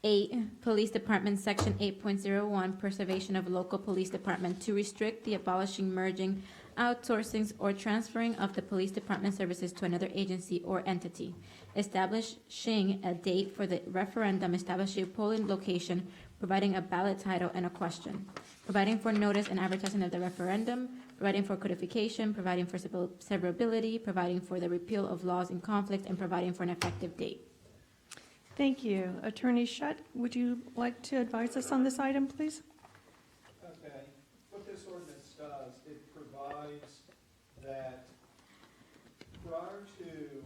8, Police Department, Section 8.01, Preservation of Local Police Department, to restrict the abolishing, merging, outsourcing, or transferring of the police department services to another agency or entity, establishing a date for the referendum, establishing a polling location providing a ballot title and a question, providing for notice and advertising of the referendum, providing for codification, providing for severability, providing for the repeal of laws in conflict, and providing for an effective date. Thank you. Attorney Shutt, would you like to advise us on this item, please? Okay, what this ordinance does, it provides that prior to the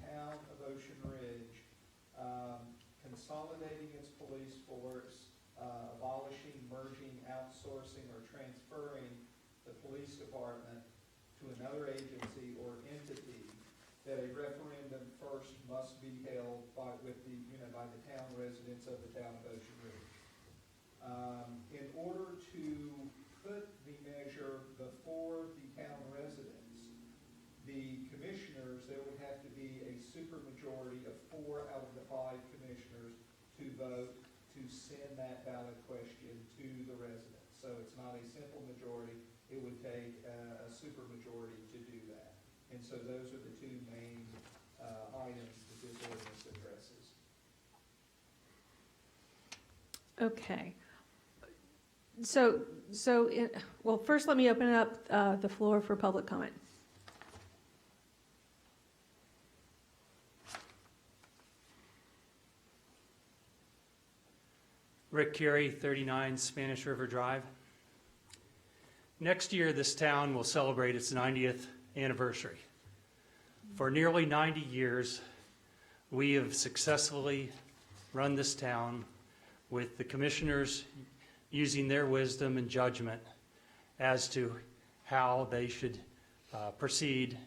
town of Ocean Ridge consolidating its police force, abolishing, merging, outsourcing, or transferring the police department to another agency or entity, that a referendum first must be held by the town residents of the town of Ocean Ridge. In order to put the measure before the town residents, the commissioners, there would have to be a supermajority of 4 out of the 5 commissioners to vote to send that ballot question to the residents. So it's not a simple majority. It would take a supermajority to do that. And so those are the 2 main items that this ordinance addresses. Okay. Well, first let me open up the floor for public comment. Rick Curie, 39 Spanish River Drive. Next year, this town will celebrate its 90th anniversary. For nearly 90 years, we have successfully run this town with the commissioners using their wisdom and judgment as to how they should proceed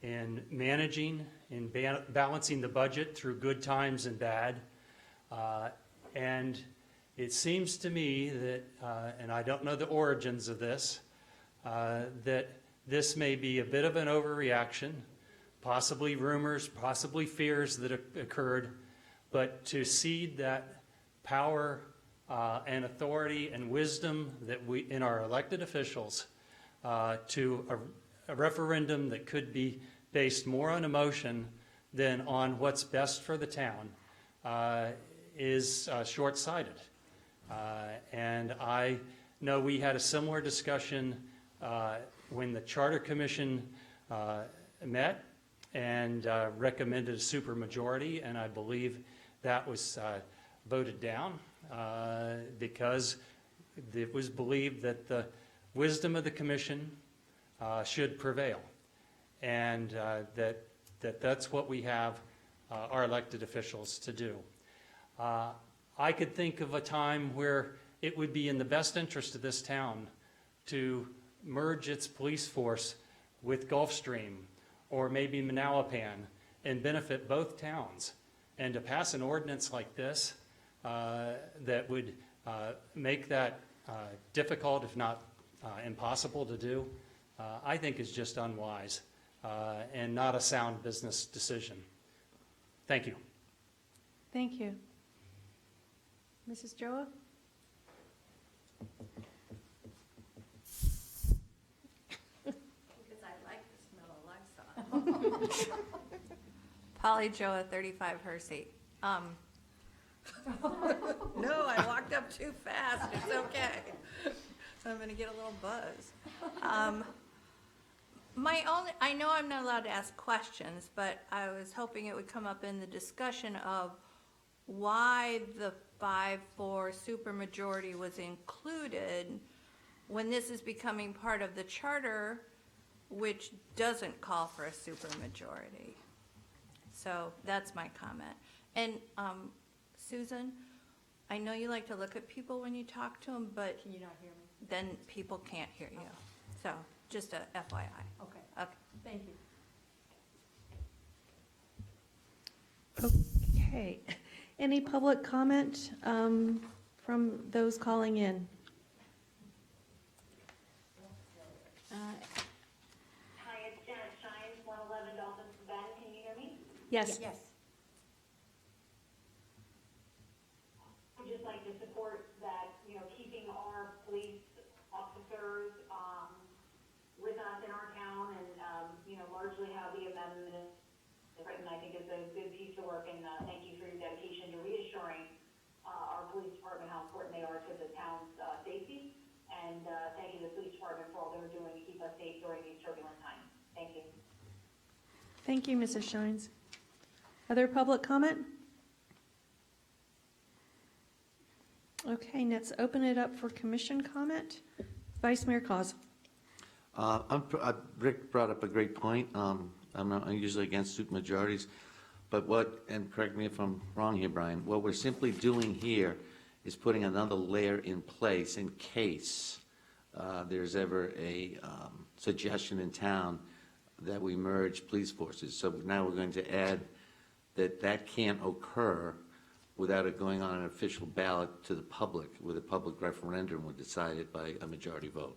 in managing, in balancing the budget through good times and bad. And it seems to me that, and I don't know the origins of this, that this may be a bit of an overreaction, possibly rumors, possibly fears that occurred, but to cede that power and authority and wisdom that we, in our elected officials, to a referendum that could be based more on emotion than on what's best for the town is short-sighted. And I know we had a similar discussion when the Charter Commission met and recommended a supermajority, and I believe that was voted down because it was believed that the wisdom of the commission should prevail, and that's what we have our elected officials to do. I could think of a time where it would be in the best interest of this town to merge its police force with Gulfstream or maybe Manalapan and benefit both towns. And to pass an ordinance like this that would make that difficult, if not impossible to do, I think is just unwise and not a sound business decision. Thank you. Thank you. Mrs. Joa? Because I like the smell of livestock. Polly Joa, 35 Hersey. No, I walked up too fast. It's okay. So I'm going to get a little buzz. I know I'm not allowed to ask questions, but I was hoping it would come up in the discussion of why the 5-4 supermajority was included when this is becoming part of the charter, which doesn't call for a supermajority. So that's my comment. And Susan, I know you like to look at people when you talk to them, but Can you not hear me? then people can't hear you. So just a FYI. Okay, Okay. thank you. Okay. Any public comment from those calling in? Hi, it's Janet Shines, 111 Dolphin Bend. Can you hear me? Yes. Yes. I'd just like to support that, keeping our police officers with us in our town and, largely how the amendment is written, I think is a good piece of work, and thank you for your dedication to reassuring our police department how during these turbulent times. Thank you. Thank you, Mrs. Shines. Other public comment? Okay, let's open it up for commission comment. Vice Mayor Cos. Rick brought up a great point. I'm usually against supermajorities, but and correct me if I'm wrong here, Brian, what we're simply doing here is putting another layer in place in case there's ever a suggestion in town that we merge police forces. So now we're going to add that can't occur without it going on an official ballot to the public, with a public referendum would decide it by a majority vote.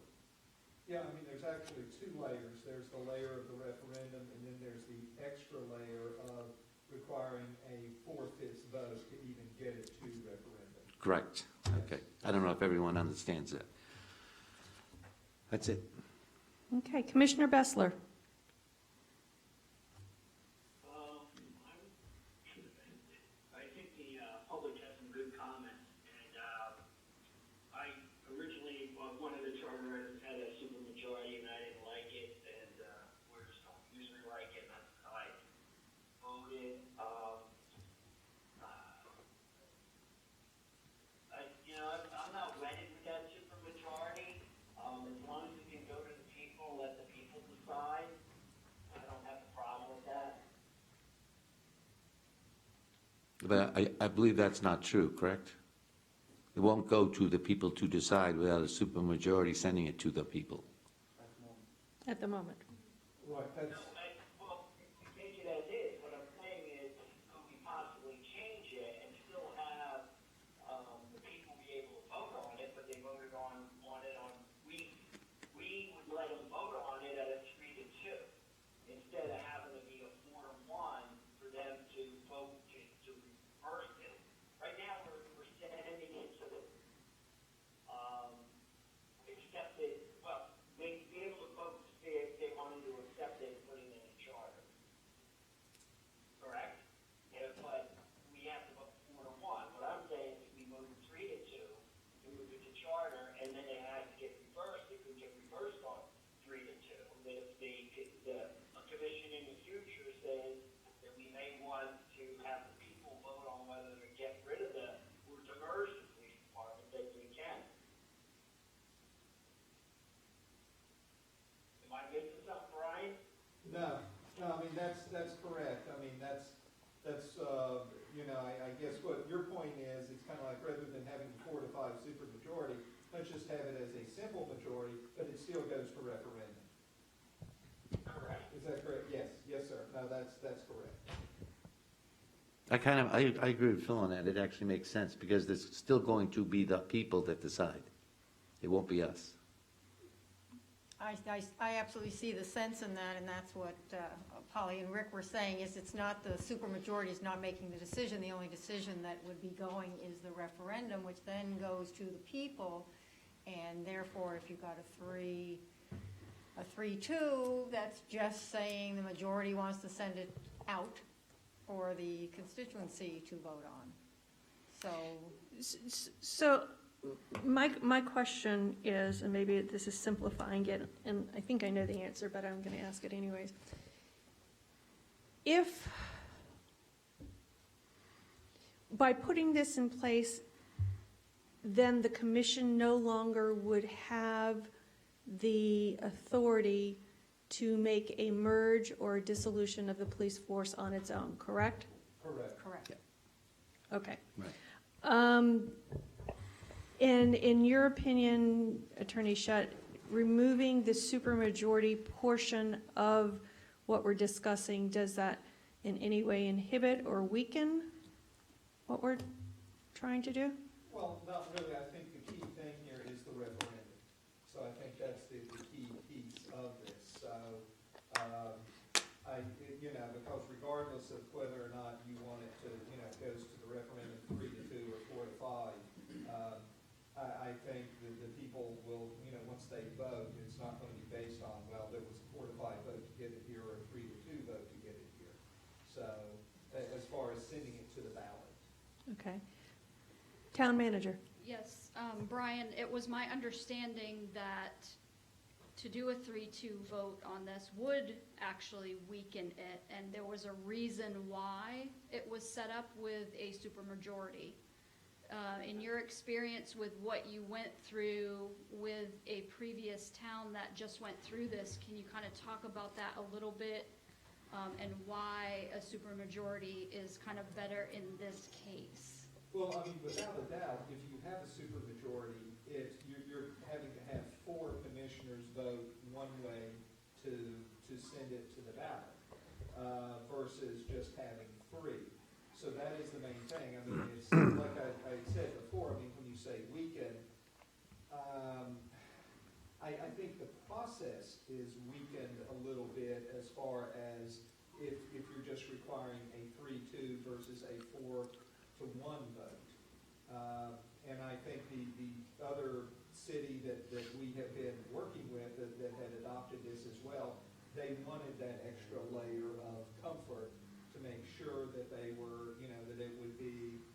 Yeah, I mean, there's actually two layers. There's the layer of the referendum, and then there's the extra layer of requiring a 4/5 vote to even get it to referendum. Correct. Okay. I don't know if everyone understands that. That's it. Okay, Commissioner Bessler. I think the public has some good comments, and I originally, one of the charters had a supermajority, and I didn't like it, and we just don't usually like it, and that's how I voted. I'm not wedded with that supermajority. As long as we can go to the people, let the people decide, I don't have a problem with that. But I believe that's not true, correct? It won't go to the people to decide without a supermajority sending it to the people. At the moment. Right, that's, Well, take it as is. What I'm saying is, could we possibly change it and still have the people be able to vote on it, but they voted on it on, we would let them vote on it at a 3-2, instead of having to be a 4-1 for them to vote to reverse it. Right now, we're sending it to the accepted, well, they'd be able to vote to see if they wanted to accept it and put it in a charter. Correct? Yeah, but we have to vote 4-1. What I'm saying is if we move 3-2, we move it to charter, and then it has to get reversed. It could get reversed on 3-2. But if the commission in the future says that we may want to have the people vote on whether to get rid of or to merge the police department, then we can. Am I missing something, Brian? no, I mean, that's correct. I mean, that's, I guess what your point is, it's kind of like rather than having 4 to 5 supermajority, let's just have it as a simple majority, but it still goes to referendum. Correct. Is that correct? Yes, sir. No, that's correct. I agree with Phil on that. It actually makes sense because there's still going to be the people that decide. It won't be us. I absolutely see the sense in that, and that's what Polly and Rick were saying, is it's not the supermajority is not making the decision. The only decision that would be going is the referendum, which then goes to the people, and therefore, if you've got a 3-2, that's just saying the majority wants to send it out for the constituency to vote on. So my question is, and maybe this is simplifying it, and I think I know the answer, but I'm going to ask it anyways. If, by putting this in place, then the commission no longer would have the authority to make a merge or a dissolution of the police force on its own, correct? Correct. Correct. Okay. Right. And in your opinion, Attorney Shutt, removing the supermajority portion of what we're discussing, does that in any way inhibit or weaken what we're trying to do? Well, not really. I think the key thing here is the referendum. So I think that's the key piece of this. So, because regardless of whether or not you want it to, it goes to the referendum 3-2 or 4-5, I think that the people will, once they vote, it's not going to be based on, well, there was a 4-5 vote to get it here or a 3-2 vote to get it here. So, as far as sending it to the ballot. Okay. Town manager. Yes, Brian, it was my understanding that to do a 3-2 vote on this would actually weaken it, and there was a reason why it was set up with a supermajority. In your experience with what you went through with a previous town that just went through this, can you kind of talk about that a little bit, and why a supermajority is kind of better in this case? Well, I mean, without a doubt, if you have a supermajority, you're having to have 4 commissioners vote one way to send it to the ballot, versus just having 3. So that is the main thing. I mean, it's like I said before, I mean, when you say weaken, I think the process is weakened a little bit as far as if you're just requiring a 3-2 versus a 4-1 vote. And I think the other city that we have been working with that had adopted this as well, they wanted that extra layer of comfort to make sure that they were, that it would be,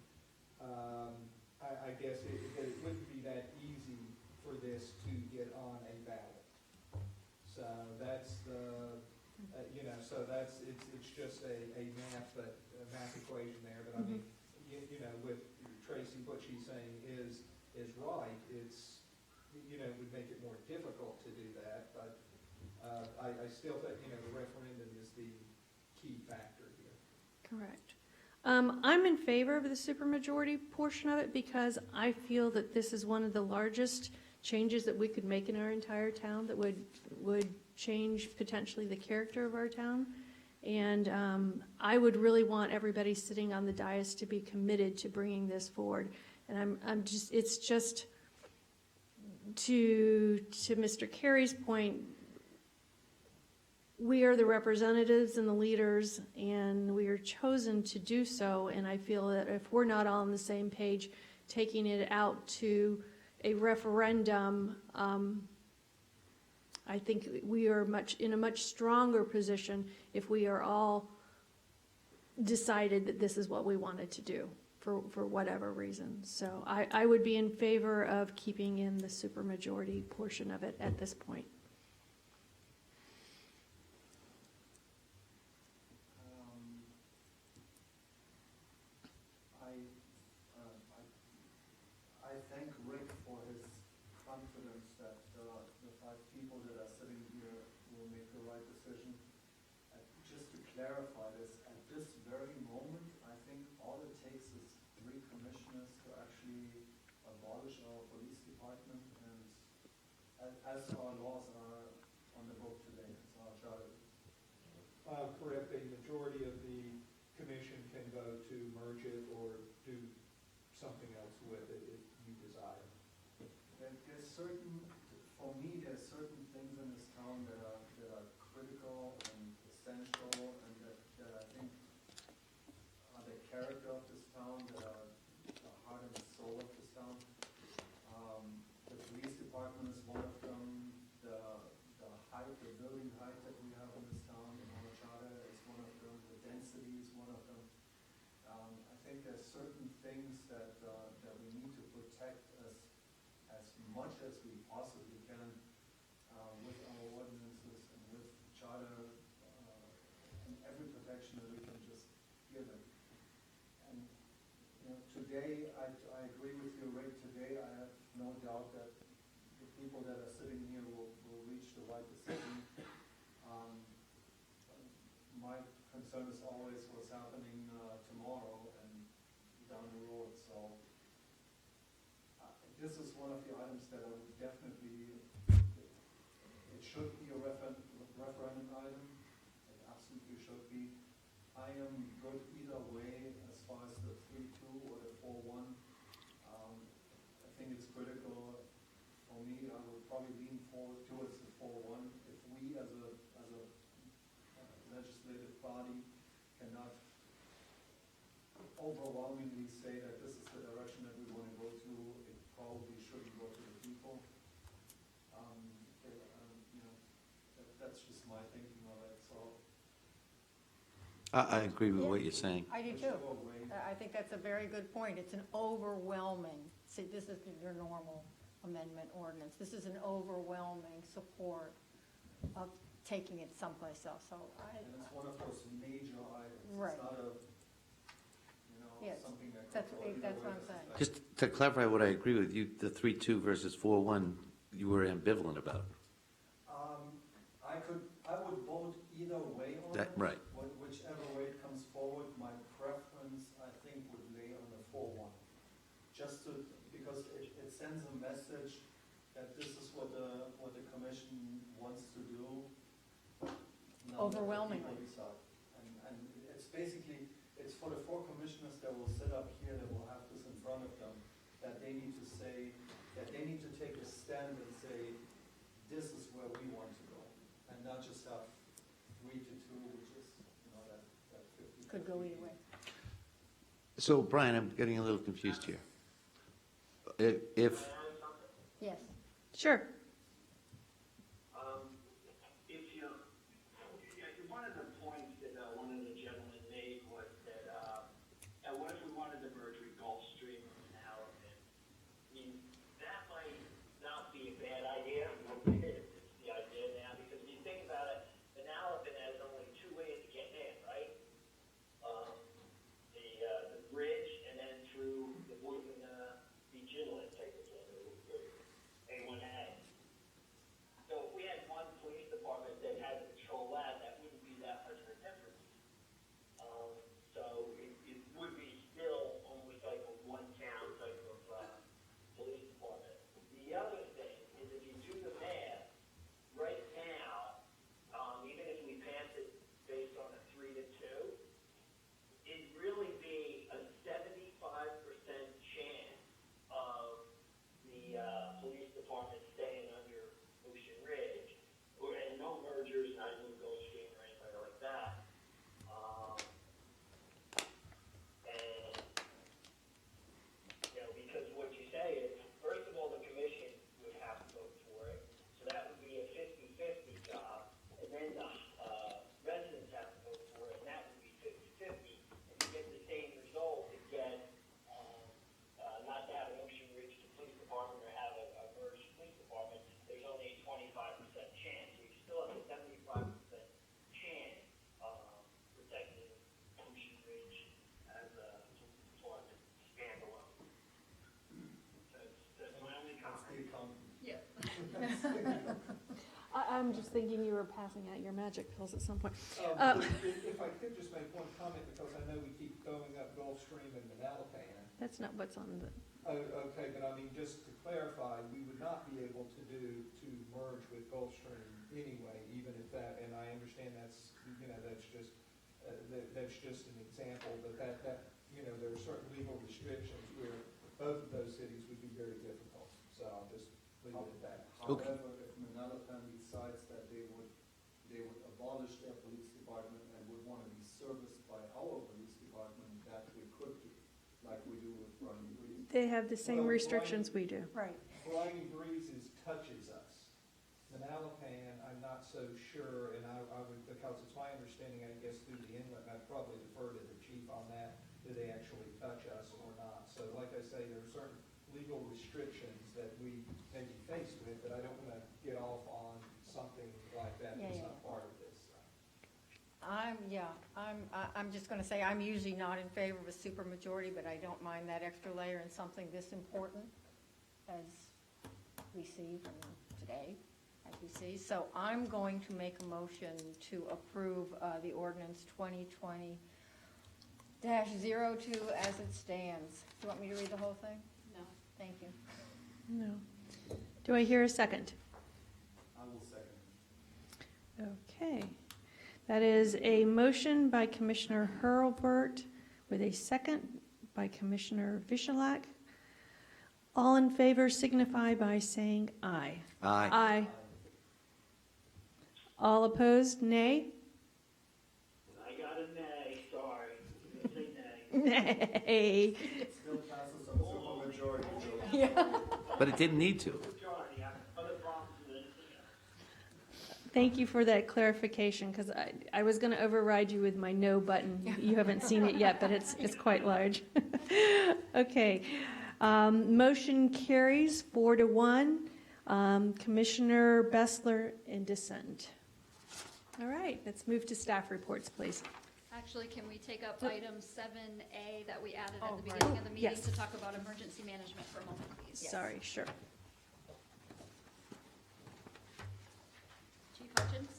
I guess, that it wouldn't be that easy for this to get on a ballot. So that's it's just a math equation there. But I mean, with Tracy, what she's saying is right. It would make it more difficult to do that. But I still think, the referendum is the key factor here. Correct. I'm in favor of the supermajority portion of it because I feel that this is one of the largest changes that we could make in our entire town that would change potentially the character of our town. And I would really want everybody sitting on the dais to be committed to bringing this forward. And it's just to Mr. Carey's point, we are the representatives and the leaders, and we are chosen to do so. And I feel that if we're not all on the same page, taking it out to a referendum, I think we are in a much stronger position if we are all decided that this is what we wanted to do for whatever reason. So I would be in favor of keeping in the supermajority portion of it at this point. I thank Rick for his confidence that the 5 people that are sitting here will make the right decision. Just to clarify this, at this very moment, I think all it takes is 3 commissioners to actually abolish our police department, and as our laws are on the book today, as our charter. Correct. A majority of the commission can vote to merge it or do something else with it if you desire. There's certain things in this town that are critical and essential, and that I think are the character of this town, that are the heart and soul of this town. The police department is one of them. The building height that we have in this town in our charter is one of them. The density is one of them. I think there's certain things that we need to protect as much as we possibly can with our ordinances and with charter and every protection that we can just give it. And today, I agree with you, Rick. Today, I have no doubt that the people that are sitting here will reach the right decision. My concern is always what's happening tomorrow and down the road. So this is one of the items that I would definitely, it should be a referendum item. It absolutely should be. I am good either way as far as the 3-2 or the 4-1. I think it's critical. For me, I would probably lean forward towards the 4-1. If we as a legislative body cannot overwhelmingly say that this is the direction that we want to go to, it probably shouldn't go to the people. That's just my thinking of it. So I agree with what you're saying. I do too. I think that's a very good point. It's an overwhelming, see, this is your normal amendment ordinance. This is an overwhelming support of taking it someplace else, so And it's one of those major items. Right. It's not a, Yes, something that. that's could go either that's way what I'm with saying. respect- Just to clarify what I agree with you, the 3-2 versus 4-1, you were ambivalent about. I would vote either way on That, it. right. Whichever way it comes forward, my preference, I think, would lay on the 4-1. Just to, because it sends a message that this is what the commission wants to do. Now let the Overwhelmingly. people decide. And it's basically, it's for the 4 commissioners that will sit up here, that will have this in front of them, that they need to say, that they need to take a stand and say, this is where we want to go. And not just have 3-2, which is, that 50. Could go either way. So, Brian, I'm getting a little confused here. If, Yes. Sure. If you, one of the points that one of the gentlemen made was that, what if we wanted to merge with Gulfstream and Halifax? I mean, that might not be a bad idea. It's the idea now, because if you think about it, an Halifax has only 2 ways to get in, right? The bridge and then through the Boynton Beach Inlet type of thing, A1A. So if we had one police department that had to control that, that wouldn't be that much of a difference. So it would be still almost like a one-town type of police department. The other thing is if you do the math, right now, even if we pass it based on a 3-2, it'd really be a 75% chance of the police department staying under Ocean Ridge, and no mergers, not new Gulfstream or anything like that. And, because what you say is, first of all, the commission would have to vote for it, so that would be a 50-50 job, and then the residents have to vote for it, and that would be 50-50. And you get the same result to get, not to have an Ocean Ridge Police Department or have a merged police department, there's only a 25% chance, so you still have a 75% chance of protecting Ocean Ridge as a police department standalone. That's my only comment. I'm just thinking you were passing out your magic pills at some point. If I could just make one comment, because I know we keep going up Gulfstream and Manalapan. That's not what's on the, Oh, okay, but I mean, just to clarify, we would not be able to merge with Gulfstream anyway, even if that, and I understand that's, that's just an example, but that, there are certain legal restrictions where both of those cities would be very difficult, so I'll just leave it at that. Okay. However, if Manalapan decides that they would abolish their police department and would want to be serviced by our police department, that we could do, like we do with Running Breeze. they have the same Well, restrictions we do. Right. Flying Breezes touches us. Manalapan, I'm not so sure, and I would, because it's my understanding, I guess, through the inlet, and I'd probably defer to the chief on that, do they actually touch us or not? So like I say, there are certain legal restrictions that we may be faced with, but I don't want to get off on something like that that's Yeah. not part of this. I'm just gonna say, I'm usually not in favor of a supermajority, but I don't mind that extra layer in something this important as we see from today, as we see. So I'm going to make a motion to approve the ordinance 2020-02 as it stands. Do you want me to read the whole thing? No. Thank you. No. Do I hear a second? I will second. Okay. That is a motion by Commissioner Hurlbert with a second by Commissioner Vishalak. All in favor signify by saying aye. Aye. Aye. All opposed, nay? I got a nay, sorry. I didn't say nay. Nay. Still passes on supermajority, Joe. But it didn't need to. Majority, I have other problems with it. Thank you for that clarification, because I was going to override you with my no button. You haven't seen it yet, but it's quite large. Okay. Motion carries 4-1. Commissioner Bessler in dissent. All right, let's move to staff reports, please. Actually, can we take up item 7A that we added Oh, at the right. beginning of the meeting Yes. to talk about emergency management for a moment, please? Sorry, sure. Chief Hutchins?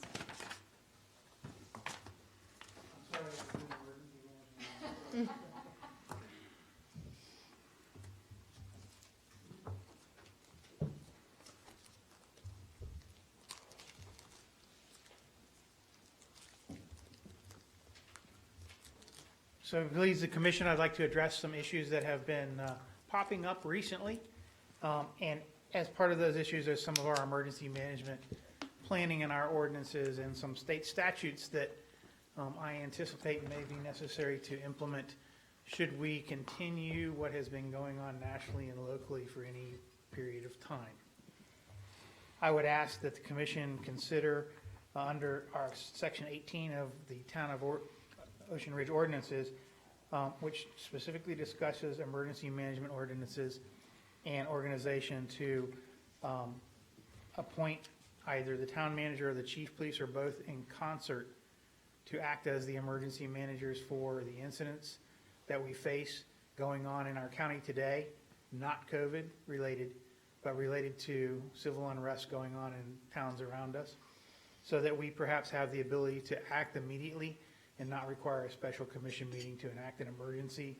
So please, the commission, I'd like to address some issues that have been popping up recently. And as part of those issues, there's some of our emergency management planning in our ordinances and some state statutes that I anticipate may be necessary to implement should we continue what has been going on nationally and locally for any period of time. I would ask that the commission consider under our section 18 of the Town of Ocean Ridge ordinances, which specifically discusses emergency management ordinances and organization to appoint either the town manager or the chief police or both in concert to act as the emergency managers for the incidents that we face going on in our county today, not COVID related, but related to civil unrest going on in towns around us, so that we perhaps have the ability to act immediately and not require a special commission meeting to enact an emergency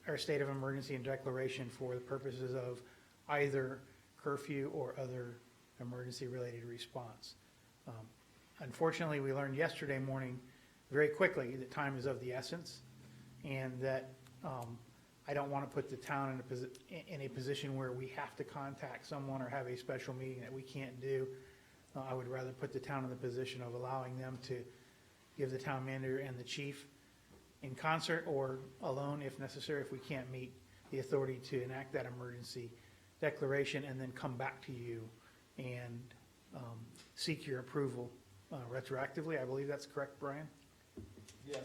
or state of emergency and declaration for the purposes of either curfew or other emergency-related response. Unfortunately, we learned yesterday morning very quickly that time is of the essence, and that I don't want to put the town in a position where we have to contact someone or have a special meeting that we can't do. I would rather put the town in the position of allowing them to give the town manager and the chief in concert or alone if necessary, if we can't meet, the authority to enact that emergency declaration and then come back to you and seek your approval retroactively. I believe that's correct, Brian? Yes.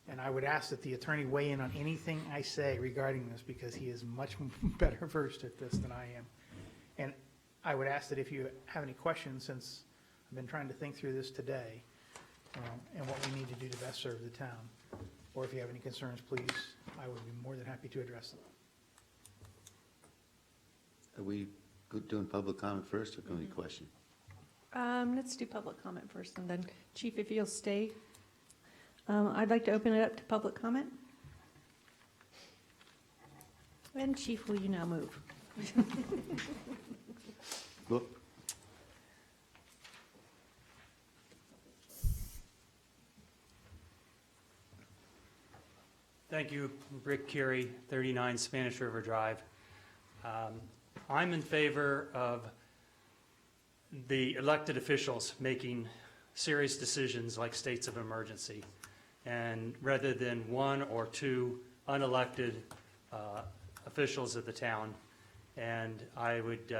And I would ask that the attorney weigh in on anything I say regarding this because he is much better versed at this than I am. And I would ask that if you have any questions, since I've been trying to think through this today, and what we need to do to best serve the town, or if you have any concerns, please, I would be more than happy to address them. Are we doing public comment first, or can we question? Let's do public comment first, and then, Chief, if you'll stay. I'd like to open it up to public comment. And Chief, will you now move? Look. Thank you, Rick Curie, 39 Spanish River Drive. I'm in favor of the elected officials making serious decisions like states of emergency, and rather than one or two unelected officials of the town. And I would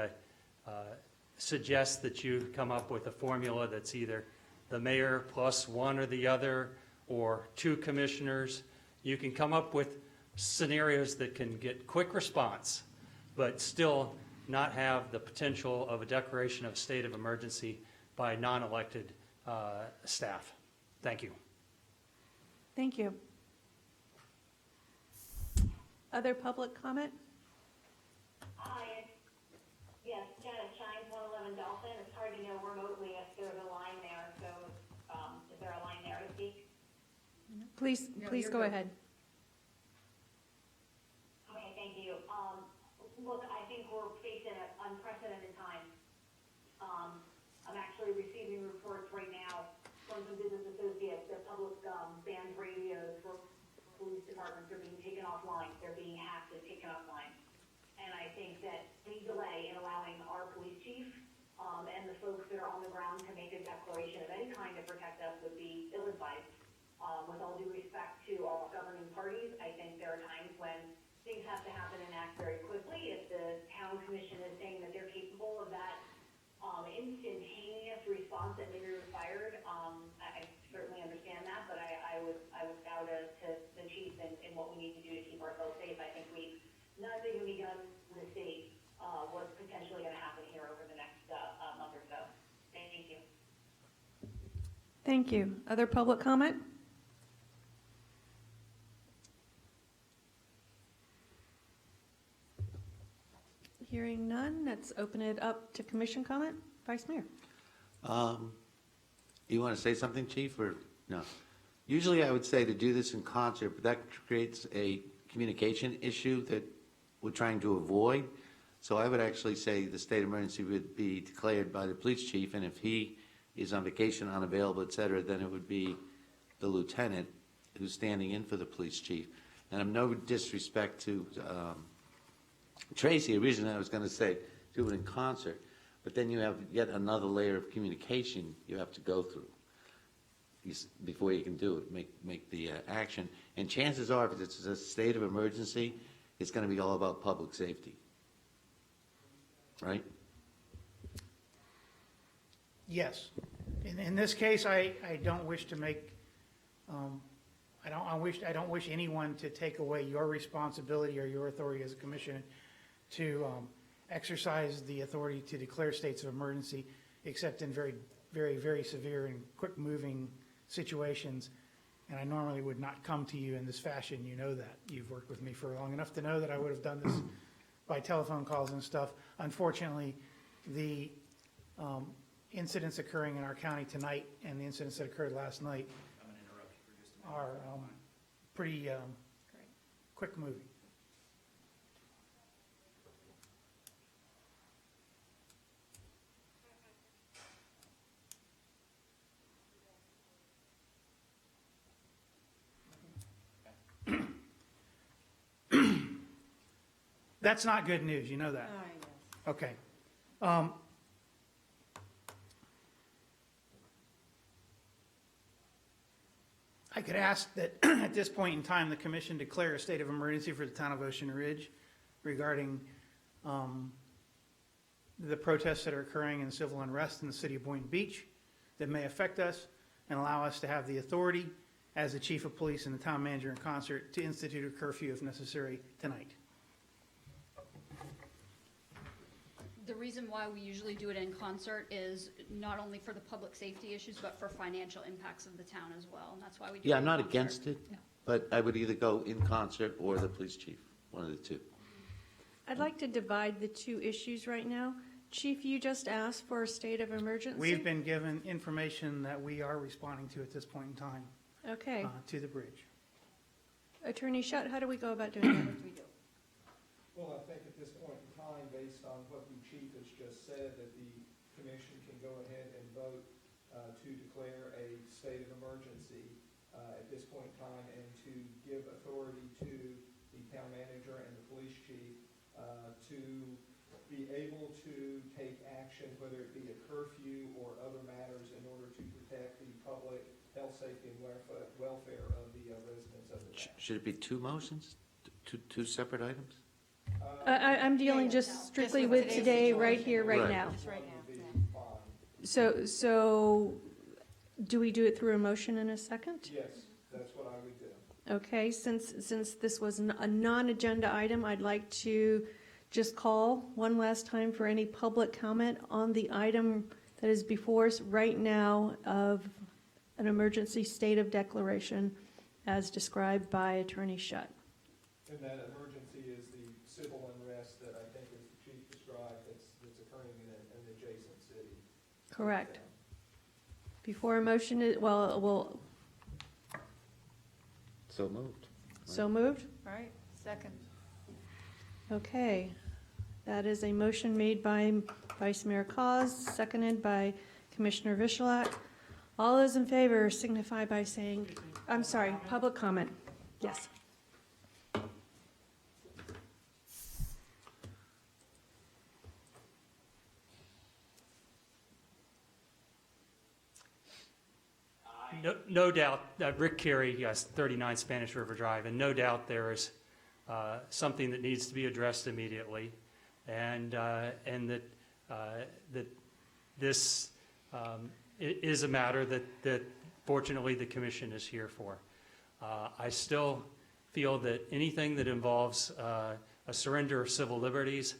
suggest that you come up with a formula that's either the mayor plus one or the other, or two commissioners. You can come up with scenarios that can get quick response, but still not have the potential of a declaration of state of emergency by non-elected staff. Thank you. Thank you. Other public comment? Hi, yes, Janet Shines, 111 Dolphin. It's hard to know remotely if there's a line there, so is there a line there to speak? Please, No, please you're go good. ahead. Okay, thank you. Look, I think we're facing an unprecedented time. I'm actually receiving reports right now from some business associates that public band radios for police departments are being taken offline. They're being hacked and taken offline. And I think that any delay in allowing our police chief and the folks that are on the ground to make a declaration of any kind to protect us would be ill-advised. With all due respect to all governing parties, I think there are times when things have to happen and act very quickly. If the town commission is saying that they're capable of that instantaneous response that may be required, I certainly understand that, but I would bow to the chief in what we need to do to keep ourselves safe. I think we nothing can be done to see, what's potentially gonna happen here over the next, month or so. Thank you. Thank you. Other public comment? Hearing none, let's open it up to commission comment. Vice Mayor. You want to say something, Chief, or no? Usually I would say to do this in concert, but that creates a communication issue that we're trying to avoid. So I would actually say the state of emergency would be declared by the police chief, and if he is on vacation, unavailable, et cetera, then it would be the lieutenant who's standing in for the police chief. And I'm no disrespect to Tracy. Originally I was going to say do it in concert, but then you have yet another layer of communication you have to go through before you can do it, make the action. And chances are, if it's a state of emergency, it's going to be all about public safety, right? Yes. In this case, I don't wish to make, I don't wish anyone to take away your responsibility or your authority as a commission to exercise the authority to declare states of emergency, except in very, very, very severe and quick-moving situations. And I normally would not come to you in this fashion. You know that. You've worked with me for long enough to know that I would have done this by telephone calls and stuff. Unfortunately, the incidents occurring in our county tonight and the incidents that occurred last night are pretty quick-moving. That's not good news, you know that? Okay. I could ask that at this point in time, the commission declare a state of emergency for the town of Ocean Ridge regarding the protests that are occurring and civil unrest in the city of Boynton Beach that may affect us, and allow us to have the authority as the chief of police and the town manager in concert to institute a curfew if necessary tonight. The reason why we usually do it in concert is not only for the public safety issues, but for financial impacts of the town as well, and that's why we do it Yeah, I'm in not concert. against it, but I would either go in concert or the police chief, one of the two. I'd like to divide the two issues right now. Chief, you just asked for a state of emergency? We've been given information that we are responding to at this point in time Okay. to the bridge. Attorney Shutt, how do we go about doing that? Well, I think at this point in time, based on what the chief has just said, that the commission can go ahead and vote to declare a state of emergency at this point in time, and to give authority to the town manager and the police chief to be able to take action, whether it be a curfew or other matters, in order to protect the public health, safety, and welfare of the residents of the town. Should it be two motions, two separate items? I'm dealing just strictly with today, right here, right Right. now. Just right now, yeah. So do we do it through a motion in a second? Yes, that's what I would do. Okay, since this was a non-agenda item, I'd like to just call one last time for any public comment on the item that is before us right now of an emergency state of declaration as described by Attorney Shutt. And that emergency is the civil unrest that I think, as the chief described, that's occurring in an adjacent city. Correct. Before a motion is, well, So moved. so moved? All right, second. Okay. That is a motion made by Vice Mayor Cos, seconded by Commissioner Vishalak. All those in favor signify by saying, I'm sorry, public comment. Yes. No doubt, Rick Carey, yes, 39 Spanish River Drive, and no doubt there is something that needs to be addressed immediately, and that this is a matter that fortunately the commission is here for. I still feel that anything that involves a surrender of civil liberties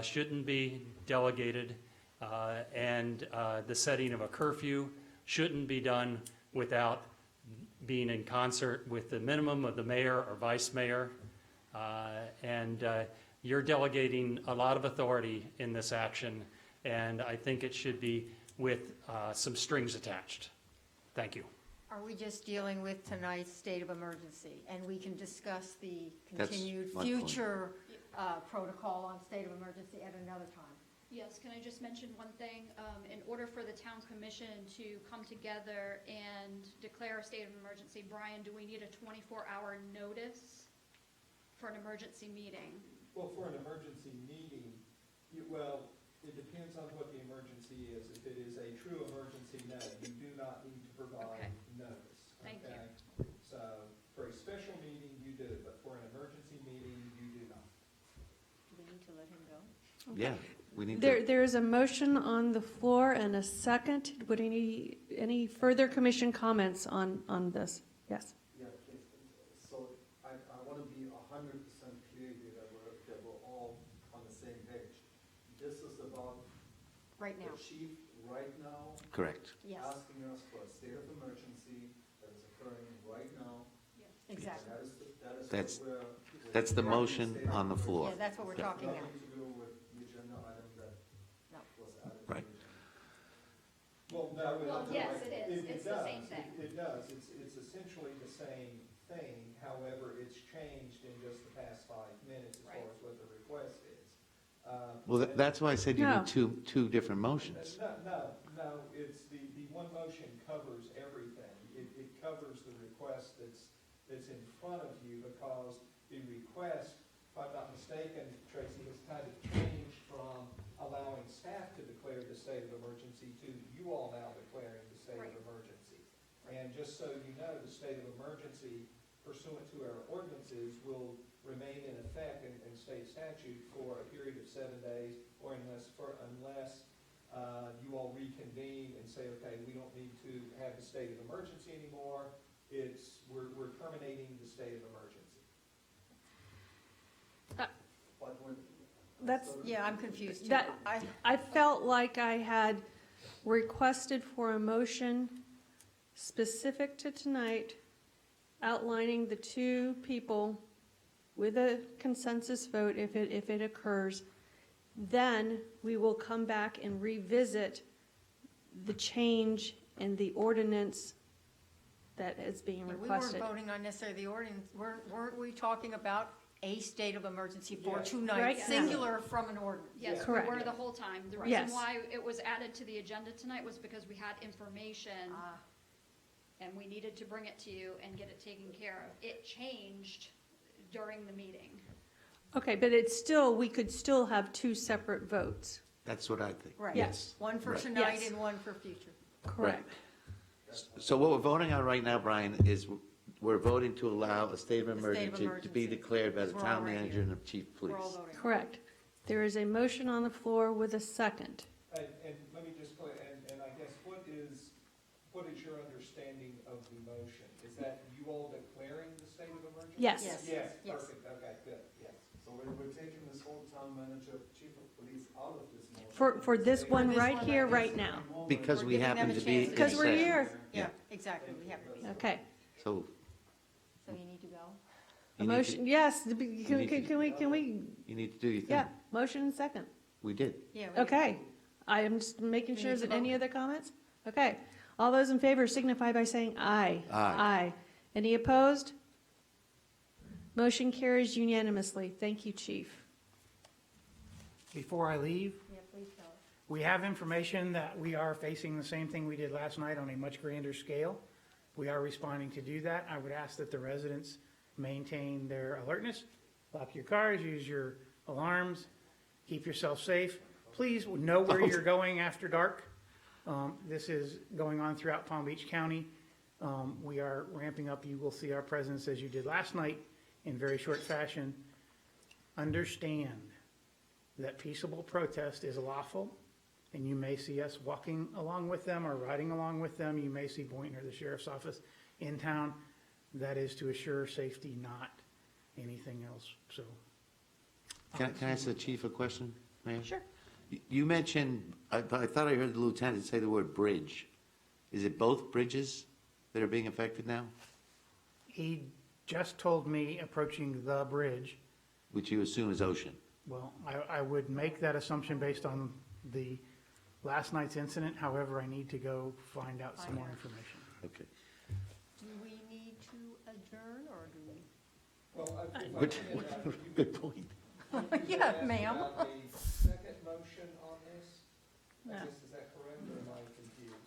shouldn't be delegated, and the setting of a curfew shouldn't be done without being in concert with the minimum of the mayor or vice mayor. And you're delegating a lot of authority in this action, and I think it should be with some strings attached. Thank you. Are we just dealing with tonight's state of emergency? And we can discuss the That's continued my point. future protocol on state of emergency at another time? Yes, can I just mention one thing? In order for the town commission to come together and declare a state of emergency, Brian, do we need a 24-hour notice for an emergency meeting? Well, for an emergency meeting, it depends on what the emergency is. If it is a true emergency, no, you do not need to provide Okay. notice. Thank okay? So for a special meeting, you do, but for an emergency meeting, you do not. Do we need to let him go? Yeah, we need There, to, there is a motion on the floor and a second. Would any further commission comments on this? Yes. Yeah, so I want to be 100% clear here that we're all on the same page. This is about Right now, the chief right now correct. yes, asking us for a state of emergency that is occurring right now. exactly. That's- what we're That's the declaring motion state of on the floor. Yeah, that's what we're Yeah. talking now. Nothing to do with the agenda item that No. was added. to Right. the agenda. Well, no. Well, yes, it is. It's the does. same thing. It does. It's essentially the same thing. However, it's changed in just the past 5 minutes as far Right. as what the request is. Well, that's why I said you No. need two different motions. No, it's the one motion covers everything. It covers the request that's in front of you, because the request, if I'm not mistaken, Tracy, has kind of changed from allowing staff to declare the state of emergency to you all now declaring the state Right. of emergency. And just so you know, the state of emergency pursuant to our ordinances will remain in effect in state statute for a period of 7 days, or unless you all reconvene and say, okay, we don't need to have the state of emergency anymore. We're terminating the state of emergency. But when, That's, Yeah, I'm confused too. That- I felt like I had requested for a motion specific to tonight, outlining the two people with a consensus vote if it occurs. Then we will come back and revisit the change in the ordinance that is being Yeah, we weren't requested. voting on necessarily the ordinance, weren't we talking about a state of emergency for Yes. tonight, Right. singular from an ordinance? Yes, we Correct. were the whole time. The Yes. reason why it was added to the agenda tonight was because we had information Ah, and we needed to bring it to you and get it taken care of. It changed during the meeting. Okay, but we could still have two separate votes. That's what I think. Right. Yes. One for Right. tonight Yes. and one for future. Correct. So what we're voting on right now, Brian, is we're voting to allow a state of A state of emergency to be emergency. declared by the We're all town right manager here. and the chief of We're all police. voting. Correct. There is a motion on the floor with a second. And let me just, and I guess, what is your understanding of the motion? Is that you all declaring the state of emergency? Yes. Yes. Yes, Yes. perfect, okay, good, yes. so we're taking this whole town manager, chief of police out of this motion. For this one this right one here, right right now. Because We're we giving them happen a to chance be to in Because we're session. here. Yeah, exactly, we have to be. Okay. So So you need to go? A you need motion, to, yes, need to- can we, you need to do your thing. yeah, motion and second. We did. Yeah. we- Okay. I am just making We sure, need is to there any vote. other comments? Okay. All those in favor signify by saying aye. Aye. Any opposed? Motion carries unanimously. Thank you, chief. Before I leave, Yeah, please tell us. we have information that we are facing the same thing we did last night on a much grander scale. We are responding to do that. I would ask that the residents maintain their alertness, lock your cars, use your alarms, keep yourself safe. Please know where you're going after dark. This is going on throughout Palm Beach County. We are ramping up. You will see our presence as you did last night in very short fashion. Understand that peaceable protest is lawful, and you may see us walking along with them or riding along with them. You may see Boynton or the sheriff's office in town. That is to assure safety, not anything else. So Can I ask the chief a question, Mayor? Sure. You mentioned, I thought I heard the lieutenant say the word bridge. Is it both bridges that are being affected now? He just told me approaching the bridge. Which you assume is Ocean? Well, I would make that assumption based on the last night's incident. However, I need to go find out some more information. Okay. Do we need to adjourn, or do we? Well, if I Good, can add, good point. Yeah, ma'am. have a second motion on this? No. I guess, is that correct, or am I confused?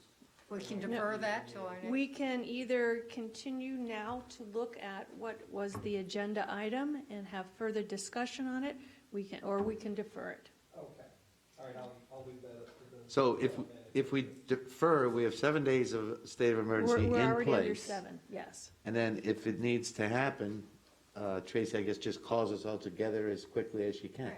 We can defer that till our next. We can either continue now to look at what was the agenda item and have further discussion on it, or we can defer it. Okay, all right, I'll leave that up to the. So if we defer, we have 7 days of state of emergency in place. We're already under 7, yes. And then if it needs to happen, Tracy, I guess, just calls us all together as quickly as she can.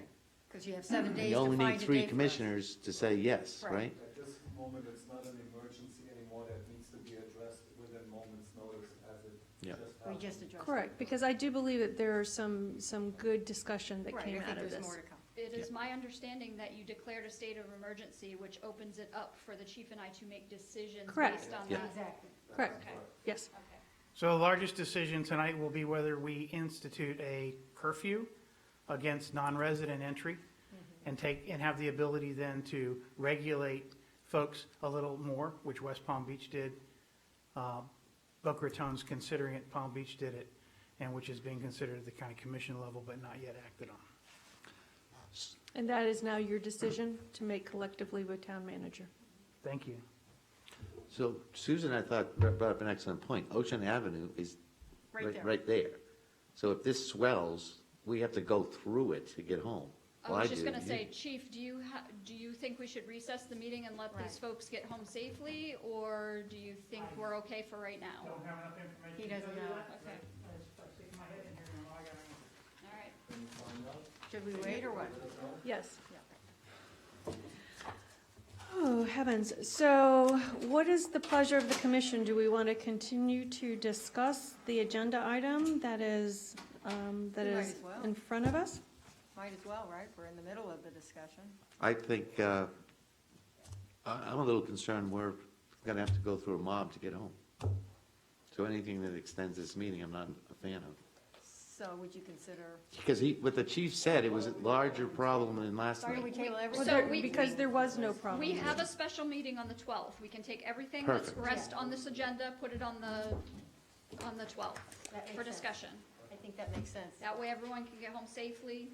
Because you have 7 days You to only find a need day 3 for us. commissioners to say yes, Right. right? At this moment, it's not an emergency anymore, that needs to be addressed within moments' notice as it Yeah. just We happened. just addressed. Correct, because I do believe that there are some good discussion that Right, came I think out of there's this. more to come. It is my understanding that you declared a state of emergency, which opens it up for the chief and I to make decisions Correct. based on Yeah. that. Exactly. Correct, Okay. yes. Okay. So the largest decision tonight will be whether we institute a curfew against non-resident entry and have the ability then to regulate folks a little more, which West Palm Beach did. Boca Raton's considering it, Palm Beach did it, and which is being considered at the county commission level but not yet acted on. And that is now your decision to make collectively with town manager. Thank you. So Susan, I thought, brought up an excellent point. Ocean Avenue is right there. So if this swells, we have to go through it to get home. I Well, was just do. gonna say, chief, do you think we should recess the meeting and let these folks get home safely? Or do you think we're okay for right now? Don't have enough information. He doesn't know. Okay, I stick my head in here and I got all right. Should we wait or what? Yes. Yeah. Oh, heavens. So what is the pleasure of the commission? Do we want to continue to discuss the agenda item that is We might as well. in front of us? Might as well, right? We're in the middle of the discussion. I think, I'm a little concerned we're going to have to go through a mob to get home. So anything that extends this meeting, I'm not a fan of. So would you consider, Because what the chief said, it was a larger problem than last sorry, we night. table Well, everything? there- because there was no problem. We have a special meeting on the 12th. We can take everything that's Perfect. rest on this agenda, put it on the 12th That makes for sense. discussion. I think that makes sense. That way everyone can get home safely,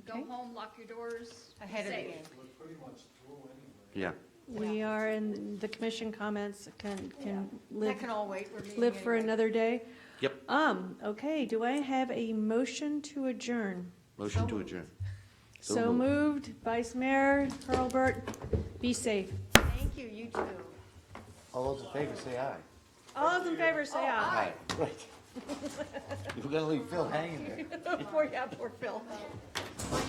go Okay. home, lock your doors, Ahead of the safe. game. We're pretty much through anyway. Yeah. We are, and the commission comments can That live can all wait. We're meeting live for anyway. another day. Yep. Okay, do I have a motion to adjourn? Motion to adjourn. So moved, Vice Mayor Hurlbert, be safe. Thank you, you too. All those in favor, say aye. All those in favor, say aye. Right. You're going to leave Phil hanging there. Poor Phil. Are you